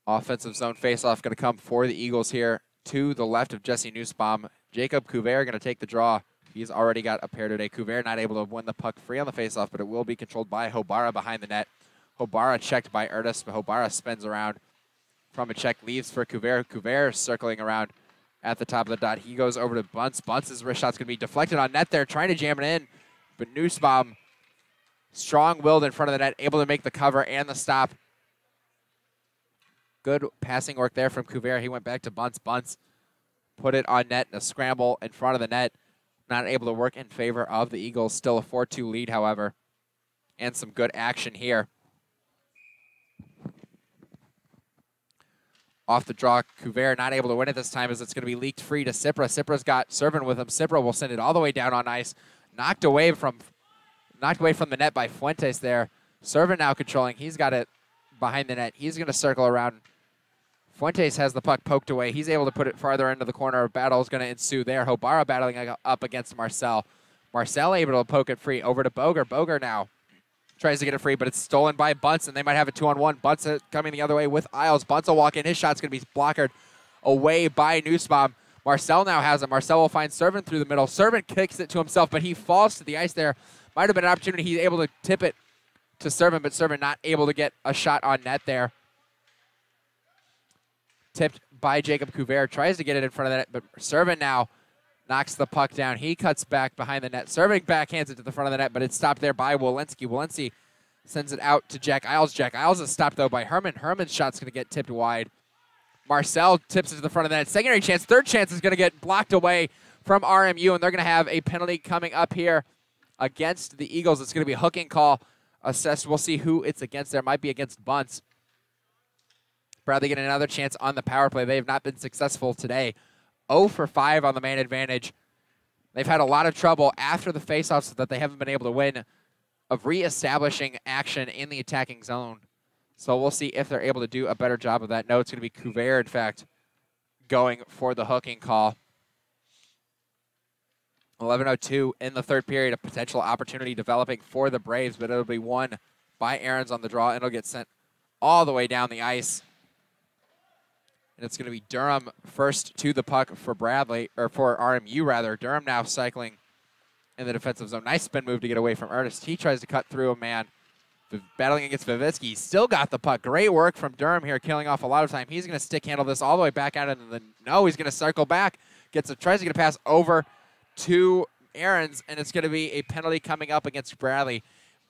Offensive zone faceoff going to come for the Eagles here to the left of Jesse Nussbaum. Jacob Couvert going to take the draw. He's already got a pair today. Couvert not able to win the puck free on the faceoff, but it will be controlled by Hobara behind the net. Hobara checked by Ernest, but Hobara spins around from a check, leaves for Couvert. Couvert circling around at the top of the dot. He goes over to Bunce. Bunce's wrist shot's going to be deflected on net there, trying to jam it in, but Nussbaum, strong-willed in front of the net, able to make the cover and the stop. Good passing work there from Couvert. He went back to Bunce. Bunce put it on net in a scramble in front of the net. Not able to work in favor of the Eagles. Still a 4-2 lead, however. And some good action here. Off the draw, Couvert not able to win it this time as it's going to be leaked free to Sipra. Sipra's got Servin with him. Sipra will send it all the way down on ice. Knocked Knocked away from the net by Fuentes there. Servant now controlling. He's got it behind the net. He's going to circle around. Fuentes has the puck poked away. He's able to put it farther into the corner. Battle is going to ensue there. Hobara battling up against Marcel. Marcel able to poke it free over to Boger. Boger now tries to get it free, but it's stolen by Bunce, and they might have a 2-on-1. Bunce coming the other way with Isles. Bunce will walk in. His shot's going to be blockered away by Nussbaum. Marcel now has it. Marcel will find Servant through the middle. Servant kicks it to himself, but he falls to the ice there. Might have been an opportunity. He's able to tip it to Servant, but Servant not able to get a shot on net there. Tipped by Jacob Couvert. Tries to get it in front of the net, but Servant now knocks the puck down. He cuts back behind the net. Servant backhands it to the front of the net, but it's stopped there by Walensky. Walensky sends it out to Jack Isles. Jack Isles is stopped, though, by Herman. Herman's shot's going to get tipped wide. Marcel tips it to the front of the net. Secondary chance. Third chance is going to get blocked away from RMU, and they're going to have a penalty coming up here against the Eagles. It's going to be a hooking call assessed. We'll see who it's against there. It might be against Bunce. Bradley getting another chance on the power play. They have not been successful today. 0 for 5 on the man advantage. They've had a lot of trouble after the faceoffs that they haven't been able to win of reestablishing action in the attacking zone. So we'll see if they're able to do a better job of that. No, it's going to be Couvert, in fact, going for the hooking call. 11:02 in the third period, a potential opportunity developing for the Braves, but it'll be won by Aarons on the draw, and it'll get sent all the way down the ice. And it's going to be Durham first to the puck for Bradley, or for RMU rather. Durham now cycling in the defensive zone. Nice spin move to get away from Ernest. He tries to cut through a man. Battling against Vivitsky. Still got the puck. Great work from Durham here, killing off a lot of time. He's going to stick handle this all the way back out into the... No, he's going to circle back. Tries to get a pass over to Aarons, and it's going to be a penalty coming up against Bradley.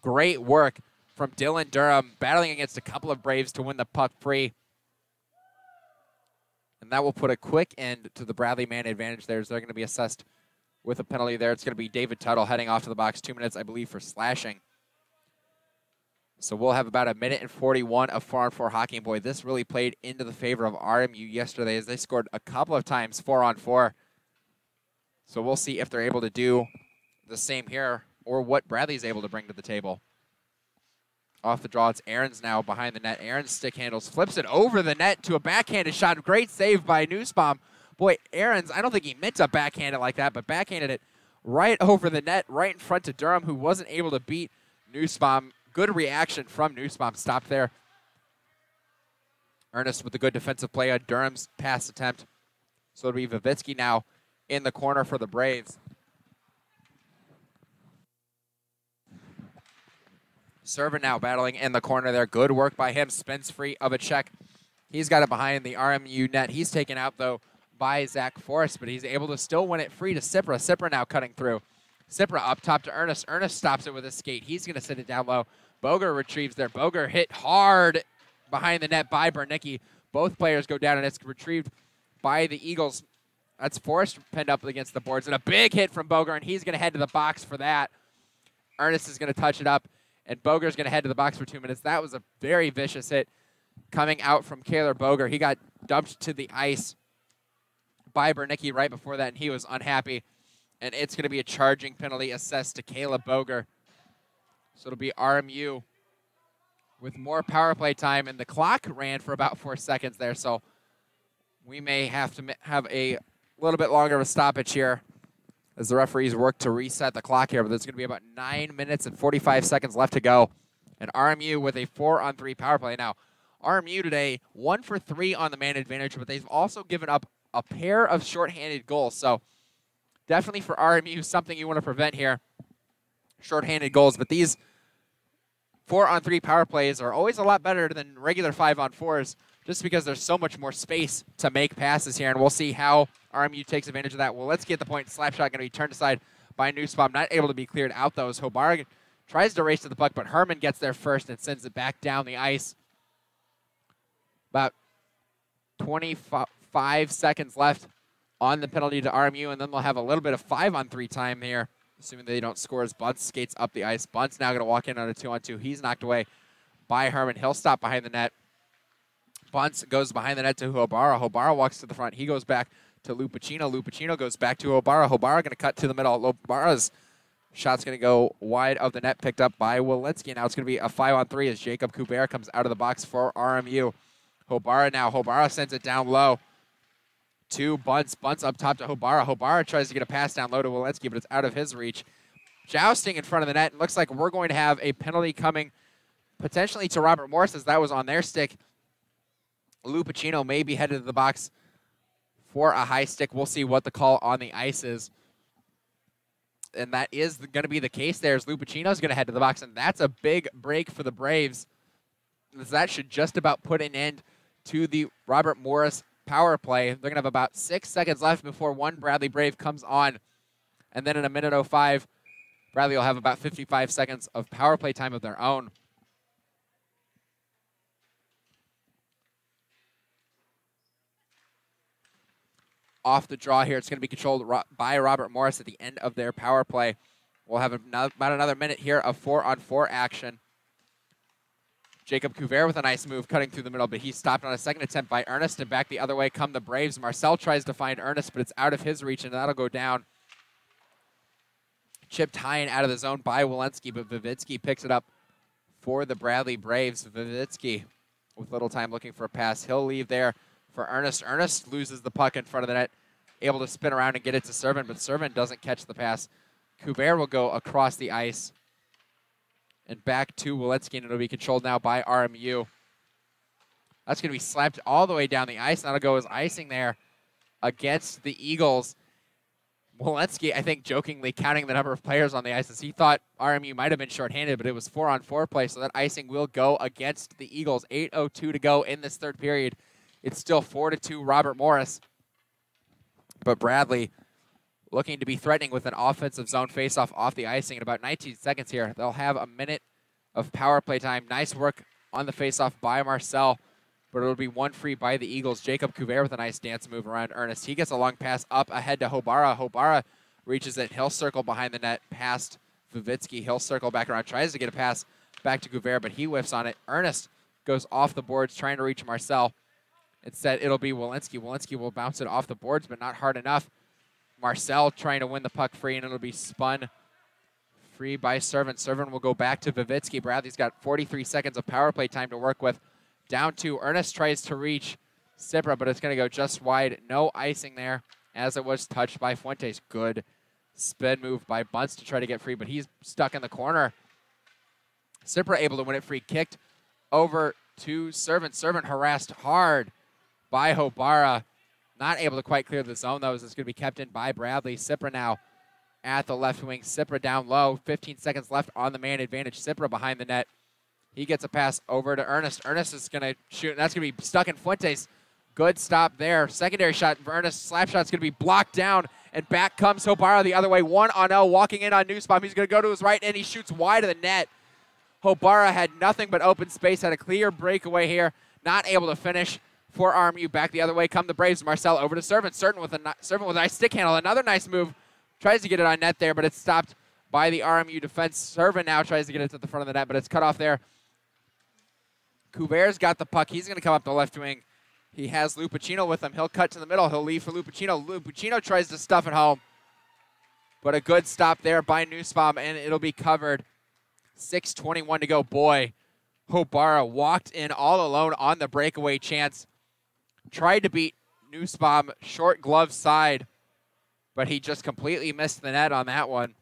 Great work from Dylan Durham, battling against a couple of Braves to win the puck free. And that will put a quick end to the Bradley man advantage there. So they're going to be assessed with a penalty there. It's going to be David Tuttle heading off to the box. 2 minutes, I believe, for slashing. So we'll have about 1:41 of 4-on-4 hockey. And boy, this really played into the favor of RMU yesterday as they scored a couple of times 4-on-4. So we'll see if they're able to do the same here or what Bradley's able to bring to the table. Off the draw, it's Aarons now behind the net. Aarons stick handles, flips it over the net to a backhanded shot. Great save by Nussbaum. Boy, Aarons, I don't think he meant to backhand it like that, but backhanded it right over the net, right in front to Durham, who wasn't able to beat Nussbaum. Good reaction from Nussbaum. Stopped there. Ernest with a good defensive play on Durham's pass attempt. So it'll be Vivitsky now in the corner for the Braves. Servant now battling in the corner there. Good work by him. Spins free of a check. He's got it behind the RMU net. He's taken out, though, by Zach Forrest, but he's able to still win it free to Cipra. Cipra now cutting through. Cipra up top to Ernest. Ernest stops it with a skate. He's going to send it down low. Boger retrieves there. Boger hit hard behind the net by Bernicki. Both players go down, and it's retrieved by the Eagles. That's Forrest pinned up against the boards. And a big hit from Boger, and he's going to head to the box for that. Ernest is going to touch it up, and Boger's going to head to the box for 2 minutes. That was a very vicious hit coming out from Kaylor Boger. He got dumped to the ice by Bernicki right before that, and he was unhappy. And it's going to be a charging penalty assessed to Caleb Boger. So it'll be RMU with more power play time, and the clock ran for about 4 seconds there. So we may have to have a little bit longer of a stoppage here as the referees work to reset the clock here. But there's going to be about 9 minutes and 45 seconds left to go. And RMU with a 4-on-3 power play. Now, RMU today, 1 for 3 on the man advantage, but they've also given up a pair of shorthanded goals. So definitely for RMU, something you want to prevent here. Shorthanded goals, but these 4-on-3 power plays are always a lot better than regular 5-on-4s just because there's so much more space to make passes here, and we'll see how RMU takes advantage of that. Well, let's get the point. Slap shot going to be turned aside by Nussbaum. Not able to be cleared out, though, as Hobart tries to race to the puck, but Herman gets there first and sends it back down the ice. About 25 seconds left on the penalty to RMU, and then they'll have a little bit of 5-on-3 time here, assuming they don't score as Bunce skates up the ice. Bunce now going to walk in on a 2-on-2. He's knocked away by Herman. He'll stop behind the net. Bunce goes behind the net to Hobara. Hobara walks to the front. He goes back to Lupacino. Lupacino goes back to Hobara. Hobara going to cut to the middle. Hobara's Shot's going to go wide of the net, picked up by Walensky. Now it's going to be a 5-on-3 as Jacob Kubert comes out of the box for RMU. Hobara now. Hobara sends it down low to Bunce. Bunce up top to Hobara. Hobara tries to get a pass down low to Walensky, but it's out of his reach. Jousting in front of the net. It looks like we're going to have a penalty coming potentially to Robert Morris as that was on their stick. Lou Pacino may be headed to the box for a high stick. We'll see what the call on the ice is. And that is going to be the case there as Lou Pacino's going to head to the box. And that's a big break for the Braves. That should just about put an end to the Robert Morris power play. They're going to have about 6 seconds left before one Bradley Brave comes on. And then in a minute 05, Bradley will have about 55 seconds of power play time of their own. Off the draw here. It's going to be controlled by Robert Morris at the end of their power play. We'll have about another minute here of 4-on-4 action. Jacob Kubert with a nice move cutting through the middle, but he's stopped on a second attempt by Ernest, and back the other way come the Braves. Marcel tries to find Ernest, but it's out of his reach, and that'll go down. Chipped high and out of the zone by Walensky, but Vivitsky picks it up for the Bradley Braves. Vivitsky with little time looking for a pass. He'll leave there for Ernest. Ernest loses the puck in front of the net, able to spin around and get it to Servin, but Servin doesn't catch the pass. Kubert will go across the ice and back to Walensky, and it'll be controlled now by RMU. That's going to be slapped all the way down the ice. That'll go as icing there against the Eagles. Walensky, I think, jokingly counting the number of players on the ice as he thought RMU might have been shorthanded, but it was 4-on-4 play, so that icing will go against the Eagles. 8:02 to go in this third period. It's still 4-2 Robert Morris. But Bradley looking to be threatening with an offensive zone faceoff off the icing in about 19 seconds here. They'll have a minute of power play time. Nice work on the faceoff by Marcel, but it'll be one free by the Eagles. Jacob Kubert with a nice dance move around Ernest. He gets a long pass up ahead to Hobara. Hobara reaches it. He'll circle behind the net past Vivitsky. He'll circle back around, tries to get a pass back to Kubert, but he whiffs on it. Ernest goes off the boards trying to reach Marcel. Instead, it'll be Walensky. Walensky will bounce it off the boards, but not hard enough. Marcel trying to win the puck free, and it'll be spun free by Servin. Servin will go back to Vivitsky. Bradley's got 43 seconds of power play time to work with. Down to Ernest tries to reach Cipra, but it's going to go just wide. No icing there as it was touched by Fuentes. Good spin move by Bunce to try to get free, but he's stuck in the corner. Cipra able to win it free. Kicked over to Servin. Servin harassed hard by Hobara. Not able to quite clear the zone, though, as it's going to be kept in by Bradley. Cipra now at the left wing. Cipra down low. 15 seconds left on the man advantage. Cipra behind the net. He gets a pass over to Ernest. Ernest is going to shoot, and that's going to be stuck in Fuentes. Good stop there. Secondary shot for Ernest. Slap shot's going to be blocked down, and back comes Hobara the other way. 1-on-0, walking in on Nussbaum. He's going to go to his right, and he shoots wide of the net. Hobara had nothing but open space, had a clear breakaway here. Not able to finish for RMU. Back the other way come the Braves. Marcel over to Servin. Servin with a nice stick handle. Another nice move. Tries to get it on net there, but it's stopped by the RMU defense. Servin now tries to get it to the front of the net, but it's cut off there. Kubert's got the puck. He's going to come up the left wing. He has Lou Pacino with him. He'll cut to the middle. He'll leave for Lou Pacino. Lou Pacino tries to stuff it home, but a good stop there by Nussbaum, and it'll be covered. 6:21 to go. Boy, Hobara walked in all alone on the breakaway chance. Tried to beat Nussbaum short glove side, but he just completely missed the net on that one.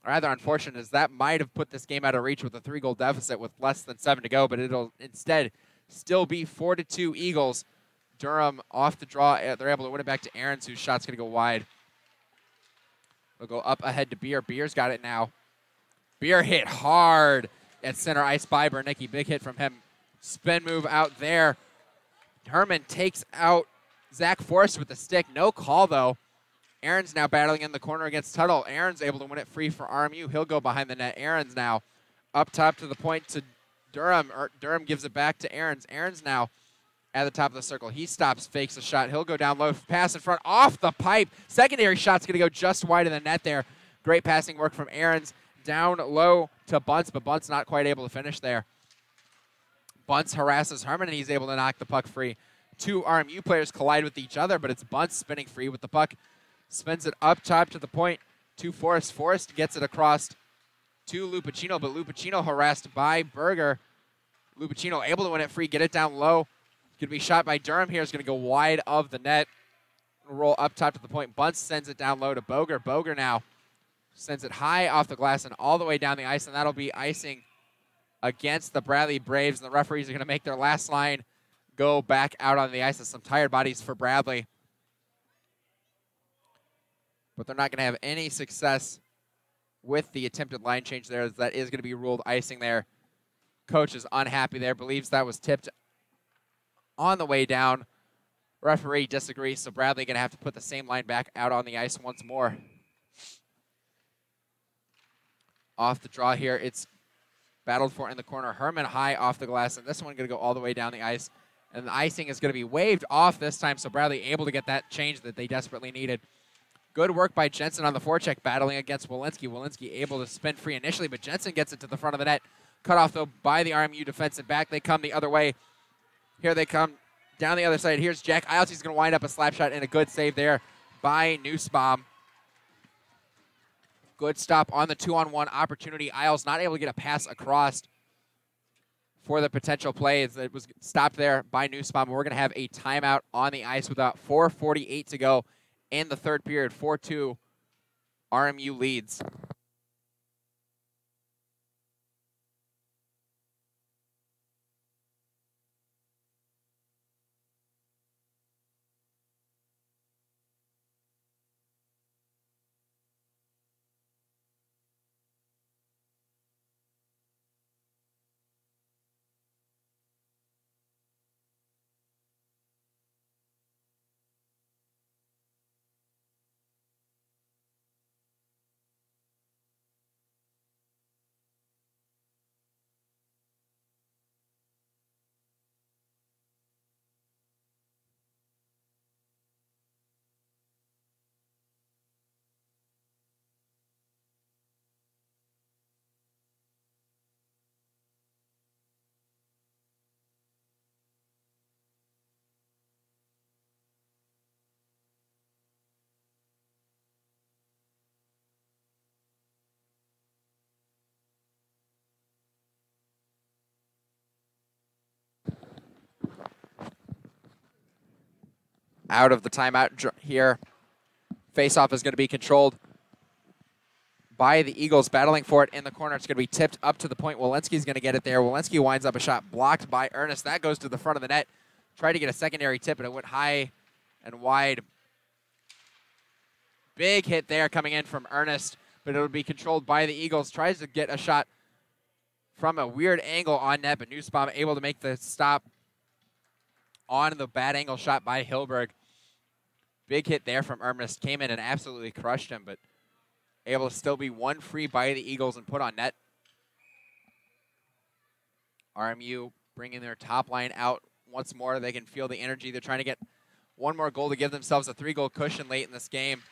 Rather unfortunate, as that might have put this game out of reach with a 3-goal deficit with less than 7 to go, but it'll instead still be 4-2 Eagles. Durham off the draw. They're able to win it back to Aarons, whose shot's going to go wide. They'll go up ahead to Beer. Beer's got it now. Beer hit hard at center ice by Bernicki. Big hit from him. Spin move out there. Herman takes out Zach Forrest with the stick. No call, though. Aaron's now battling in the corner against Tuttle. Aaron's able to win it free for RMU. He'll go behind the net. Aaron's now up top to the point to Durham. Durham gives it back to Aaron's. Aaron's now at the top of the circle. He stops, fakes a shot. He'll go down low. Pass in front, off the pipe. Secondary shot's going to go just wide of the net there. Great passing work from Aaron's. Down low to Bunce, but Bunce not quite able to finish there. Bunce harasses Herman, and he's able to knock the puck free. Two RMU players collide with each other, but it's Bunce spinning free with the puck. Spins it up top to the point to Forrest. Forrest gets it across to Lupacino, but Lupacino harassed by Berger. Lupacino able to win it free, get it down low. Going to be shot by Durham here. Is going to go wide of the net. Roll up top to the point. Bunce sends it down low to Boger. Boger now sends it high off the glass and all the way down the ice, and that'll be icing against the Bradley Braves. And the referees are going to make their last line go back out on the ice. With some tired bodies for Bradley. But they're not going to have any success with the attempted line change there. That is going to be ruled icing there. Coach is unhappy there, believes that was tipped on the way down. Referee disagrees, so Bradley going to have to put the same line back out on the ice once more. Off the draw here, it's battled for in the corner. Herman high off the glass, and this one going to go all the way down the ice. And the icing is going to be waved off this time, so Bradley able to get that change that they desperately needed. Good work by Jensen on the forecheck, battling against Walensky. Walensky able to spin free initially, but Jensen gets it to the front of the net. Cut off, though, by the RMU defense, and back they come the other way. Here they come down the other side. Here's Jack Iles. He's going to wind up a slap shot and a good save there by Nussbaum. Good stop on the 2-on-1 opportunity. Iles not able to get a pass across for the potential play. It was stopped there by Nussbaum. We're going to have a timeout on the ice with about 4:48 to go in the third period. 4-2 RMU leads. Out of the timeout here. Face-off is going to be controlled by the Eagles, battling for it in the corner. It's going to be tipped up to the point. Walensky's going to get it there. Walensky winds up a shot blocked by Ernest. That goes to the front of the net. Tried to get a secondary tip, and it went high and wide. Big hit there coming in from Ernest, but it'll be controlled by the Eagles. Tries to get a shot from a weird angle on net, but Nussbaum able to make the stop on the bad angle shot by Hilberg. Big hit there from Ernest. Came in and absolutely crushed him, but able to still be one free by the Eagles and put on net. RMU bringing their top line out once more. They can feel the energy. They're trying to get one more goal to give themselves a 3-goal cushion late in this game.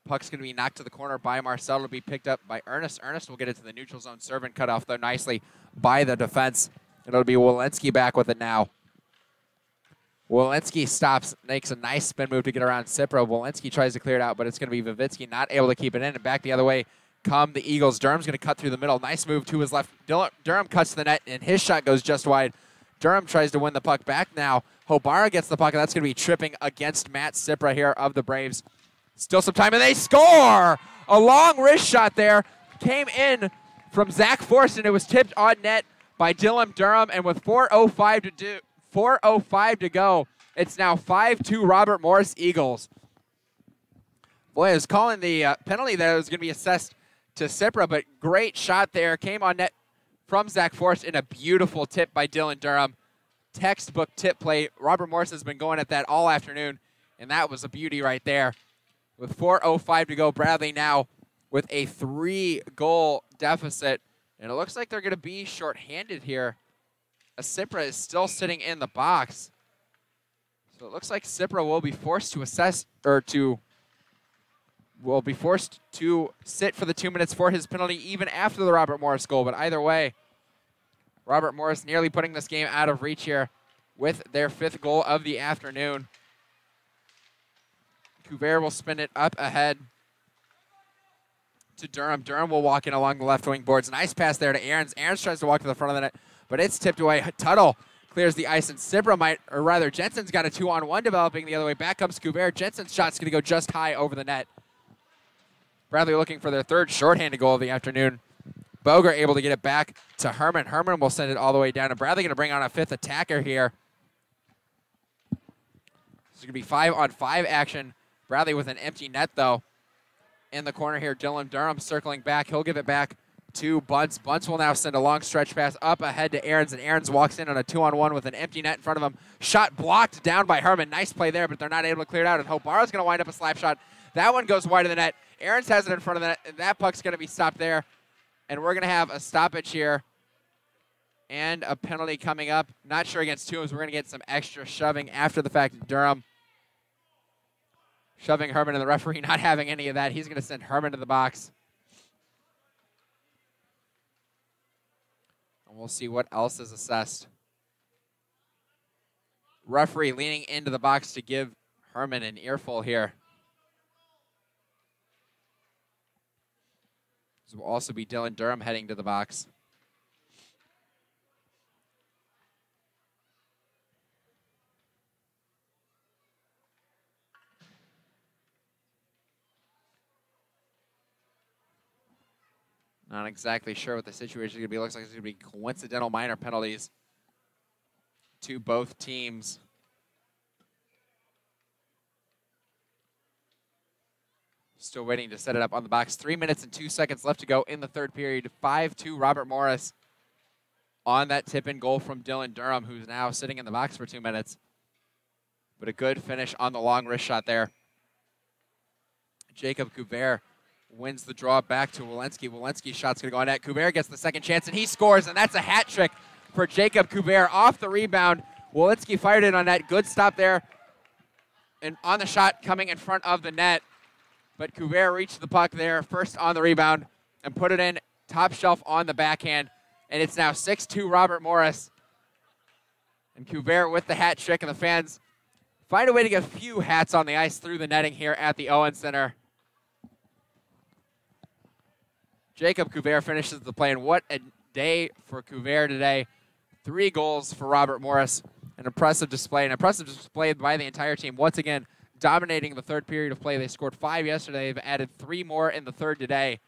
Puck's going to be knocked to the corner by Marcel. It'll be picked up by Ernest. Ernest will get it to the neutral zone. Servant cut off, though, nicely by the defense. It'll be Walensky back with it now. Walensky stops, makes a nice spin move to get around Cipro. Walensky tries to clear it out, but it's going to be Vivitsky not able to keep it in. And back the other way come the Eagles. Durham's going to cut through the middle. Nice move to his left. Durham cuts to the net, and his shot goes just wide. Durham tries to win the puck back now. Hobara gets the puck, and that's going to be tripping against Matt Cipra here of the Braves. Still some time, and they score! A long wrist shot there. Came in from Zach Forst, and it was tipped on net by Dylan Durham. And with 4:05 to go, it's now 5-2 Robert Morris Eagles. Boy, I was calling the penalty that was going to be assessed to Cipra, but great shot there. Came on net from Zach Forst in a beautiful tip by Dylan Durham. Textbook tip play. Robert Morris has been going at that all afternoon, and that was a beauty right there. With 4:05 to go, Bradley now with a 3-goal deficit. And it looks like they're going to be shorthanded here. Cipra is still sitting in the box. So it looks like Cipra will be forced to sit for the 2 minutes for his penalty even after the Robert Morris goal. But either way, Robert Morris nearly putting this game out of reach here with their 5th goal of the afternoon. Couvert will spin it up ahead to Durham. Durham will walk in along the left wing boards. Nice pass there to Aarons. Aarons tries to walk to the front of the net, but it's tipped away. Tuttle clears the ice, and Sibra might, or rather, Jensen's got a 2-on-1 developing the other way. Back comes Couvert. Jensen's shot's going to go just high over the net. Bradley looking for their third shorthanded goal of the afternoon. Boger able to get it back to Herman. Herman will send it all the way down, and Bradley going to bring on a fifth attacker here. It's going to be 5-on-5 action. Bradley with an empty net, though. In the corner here, Dylan Durham circling back. He'll give it back to Bunce. Bunce will now send a long stretch pass up ahead to Aarons, and Aarons walks in on a 2-on-1 with an empty net in front of him. Shot blocked down by Herman. Nice play there, but they're not able to clear it out, and Hobara's going to wind up a slap shot. That one goes wide of the net. Aarons has it in front of the net, and that puck's going to be stopped there. And we're going to have a stoppage here and a penalty coming up. Not sure against Toombs. We're going to get some extra shoving after the fact. Durham shoving Herman, and the referee not having any of that. He's going to send Herman to the box. And we'll see what else is assessed. Referee leaning into the box to give Herman an earful here. This will also be Dylan Durham heading to the box. Not exactly sure what the situation is going to be. Looks like it's going to be coincidental minor penalties to both teams. Still waiting to set it up on the box. 3 minutes and 2 seconds left to go in the third period. 5-2 Robert Morris on that tip-in goal from Dylan Durham, who's now sitting in the box for 2 minutes. But a good finish on the long wrist shot there. Jacob Couvert wins the draw back to Walensky. Walensky's shot's going to go on net. Couvert gets the second chance, and he scores, and that's a hat trick for Jacob Couvert. Off the rebound, Walensky fired it on net. Good stop there. And on the shot coming in front of the net. But Couvert reached the puck there first on the rebound and put it in top shelf on the backhand. And it's now 6-2 Robert Morris. And Couvert with the hat trick, and the fans find a way to get a few hats on the ice through the netting here at the Owen Center. Jacob Couvert finishes the play, and what a day for Couvert today. 3 goals for Robert Morris. An impressive display by the entire team. Once again, dominating the third period of play. They scored 5 yesterday. They've added 3 more in the third today.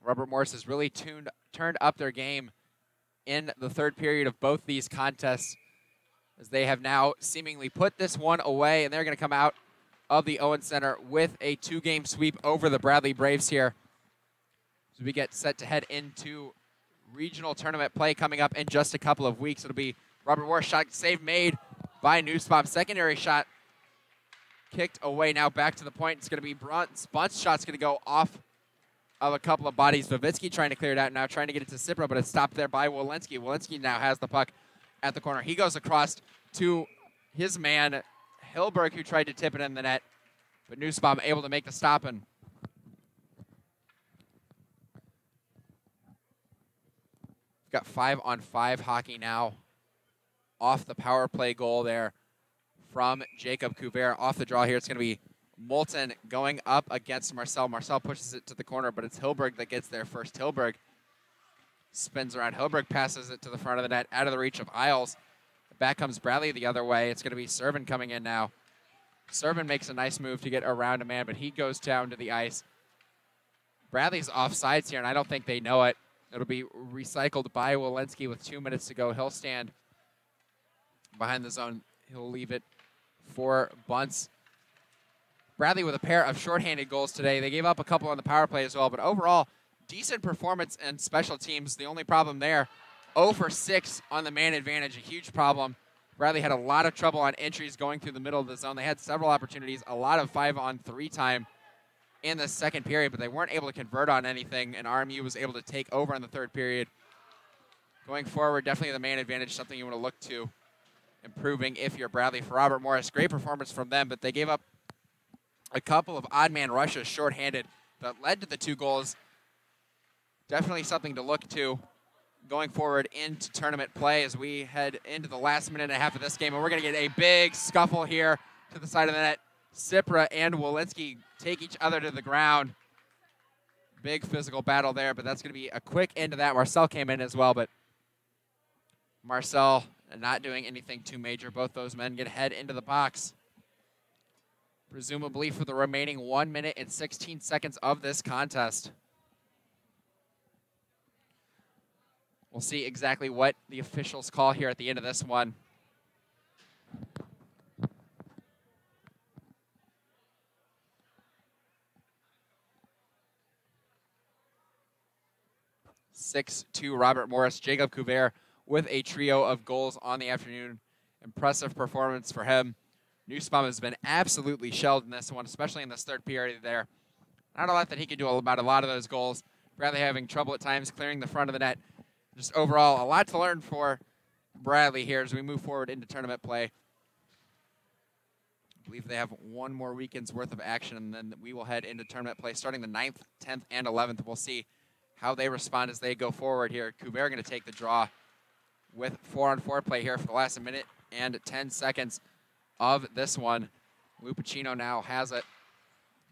Robert Morris has really turned up their game in the third period of both these contests, as they have now seemingly put this one away, and they're going to come out of the Owen Center with a 2-game sweep over the Bradley Braves here. So we get set to head into regional tournament play coming up in just a couple of weeks. It'll be Robert Morris shot save made by Nussbaum. Secondary shot kicked away. Now back to the point. It's going to be Brunt's. Bunt's shot's going to go off of a couple of bodies. Vavitsky trying to clear it out now, trying to get it to Sipra, but it's stopped there by Walensky. Walensky now has the puck at the corner. He goes across to his man, Hilberg, who tried to tip it in the net, but Nussbaum able to make the stop. And got 5-on-5 hockey now off the power play goal there from Jacob Couvert. Off the draw here, it's going to be Moulton going up against Marcel. Marcel pushes it to the corner, but it's Hilberg that gets there first. Hilberg spins around. Hilberg passes it to the front of the net, out of the reach of Isles. Back comes Bradley the other way. It's going to be Servin coming in now. Servin makes a nice move to get around a man, but he goes down to the ice. Bradley's offsides here, and I don't think they know it. It'll be recycled by Walensky with 2 minutes to go. He'll stand behind the zone. He'll leave it for Bunce. Bradley with a pair of shorthanded goals today. They gave up a couple on the power play as well, but overall, decent performance in special teams. The only problem there, 0 for 6 on the man advantage, a huge problem. Bradley had a lot of trouble on entries going through the middle of the zone. They had several opportunities, a lot of 5-on-3 time in the second period, but they weren't able to convert on anything, and RMU was able to take over in the third period. Going forward, definitely the man advantage, something you want to look to improving if you're Bradley. For Robert Morris, great performance from them, but they gave up a couple of odd man rushes shorthanded that led to the 2 goals. Definitely something to look to going forward into tournament play as we head into the last minute and a half of this game. And we're going to get a big scuffle here to the side of the net. Cipra and Walensky take each other to the ground. Big physical battle there, but that's going to be a quick end to that. Marcel came in as well, but Marcel not doing anything too major. Both those men get head into the box, presumably for the remaining 1 minute and 16 seconds of this contest. We'll see exactly what the officials call here at the end of this one. (6-2) Robert Morris. Jacob Couvert with a trio of goals on the afternoon. Impressive performance for him. Nussbaum has been absolutely shelled in this one, especially in this third period there. Not a lot that he could do about a lot of those goals. Bradley having trouble at times clearing the front of the net. Just overall, a lot to learn for Bradley here as we move forward into tournament play. I believe they have one more weekend's worth of action, and then we will head into tournament play starting the 9th, 10th, and 11th. We'll see how they respond as they go forward here. Couvert going to take the draw with 4-on-4 play here for the last minute and 10 seconds of this one. Lupacino now has it.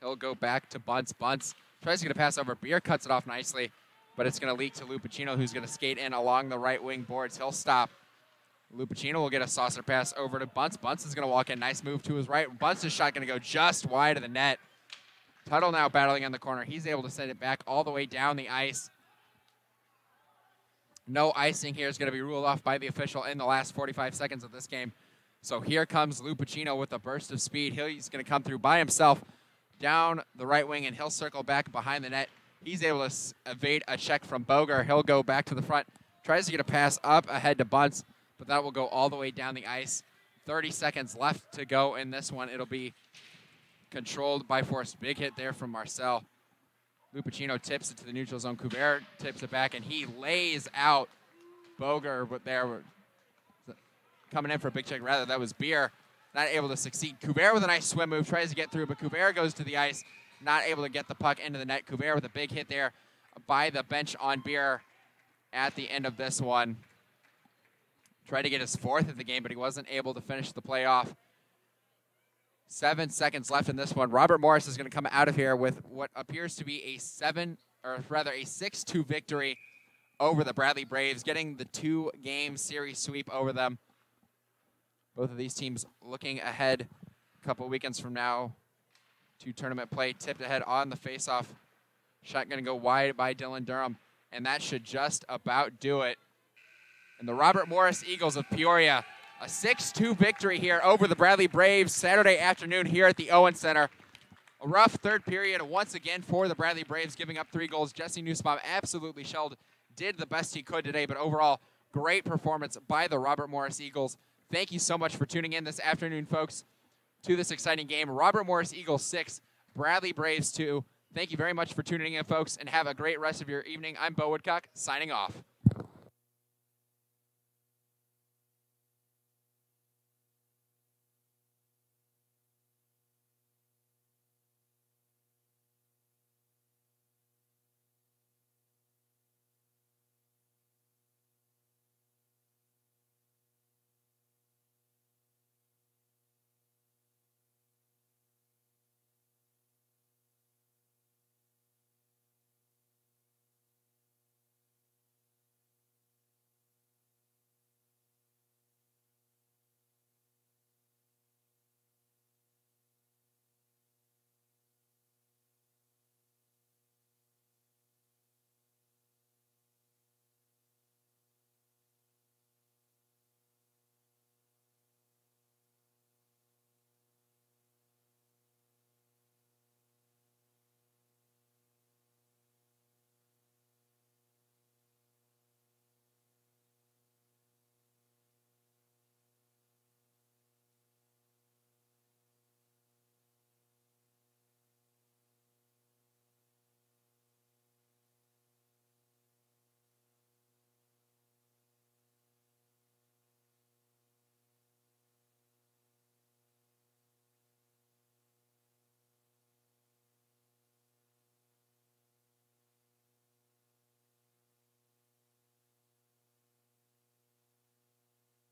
He'll go back to Bunce. Bunce tries to get a pass over. Beer cuts it off nicely, but it's going to leak to Lupacino, who's going to skate in along the right wing boards. He'll stop. Lupacino will get a saucer pass over to Bunce. Bunce is going to walk in. Nice move to his right. Bunce's shot going to go just wide of the net. Tuttle now battling on the corner. He's able to send it back all the way down the ice. No icing here is going to be ruled off by the official in the last 45 seconds of this game. So here comes Lupacino with a burst of speed. He's going to come through by himself down the right wing, and he'll circle back behind the net. He's able to evade a check from Boger. He'll go back to the front. Tries to get a pass up ahead to Bunce, but that will go all the way down the ice. 30 seconds left to go in this one. It'll be controlled by force. Big hit there from Marcel. Lupacino tips it to the neutral zone. Couvert tips it back, and he lays out Boger, but there coming in for a big check. Rather, that was Beer. Not able to succeed. Couvert with a nice swim move. Tries to get through, but Couvert goes to the ice. Not able to get the puck into the net. Couvert with a big hit there by the bench on Beer at the end of this one. Tried to get his 4th of the game, but he wasn't able to finish the play off. 7 seconds left in this one. Robert Morris is going to come out of here with what appears to be a 6-2 victory over the Bradley Braves, getting the 2-game series sweep over them. Both of these teams looking ahead a couple weekends from now to tournament play. Tipped ahead on the faceoff. Shot going to go wide by Dylan Durham, and that should just about do it. And the Robert Morris Eagles of Peoria, a 6-2 victory here over the Bradley Braves Saturday afternoon here at the Owen Center. A rough third period once again for the Bradley Braves, giving up 3 goals. Jesse Nussbaum absolutely shelled, did the best he could today, but overall, great performance by the Robert Morris Eagles. Thank you so much for tuning in this afternoon, folks, to this exciting game. Robert Morris Eagles 6, Bradley Braves 2. Thank you very much for tuning in, folks, and have a great rest of your evening. I'm Bo Woodcock, signing off.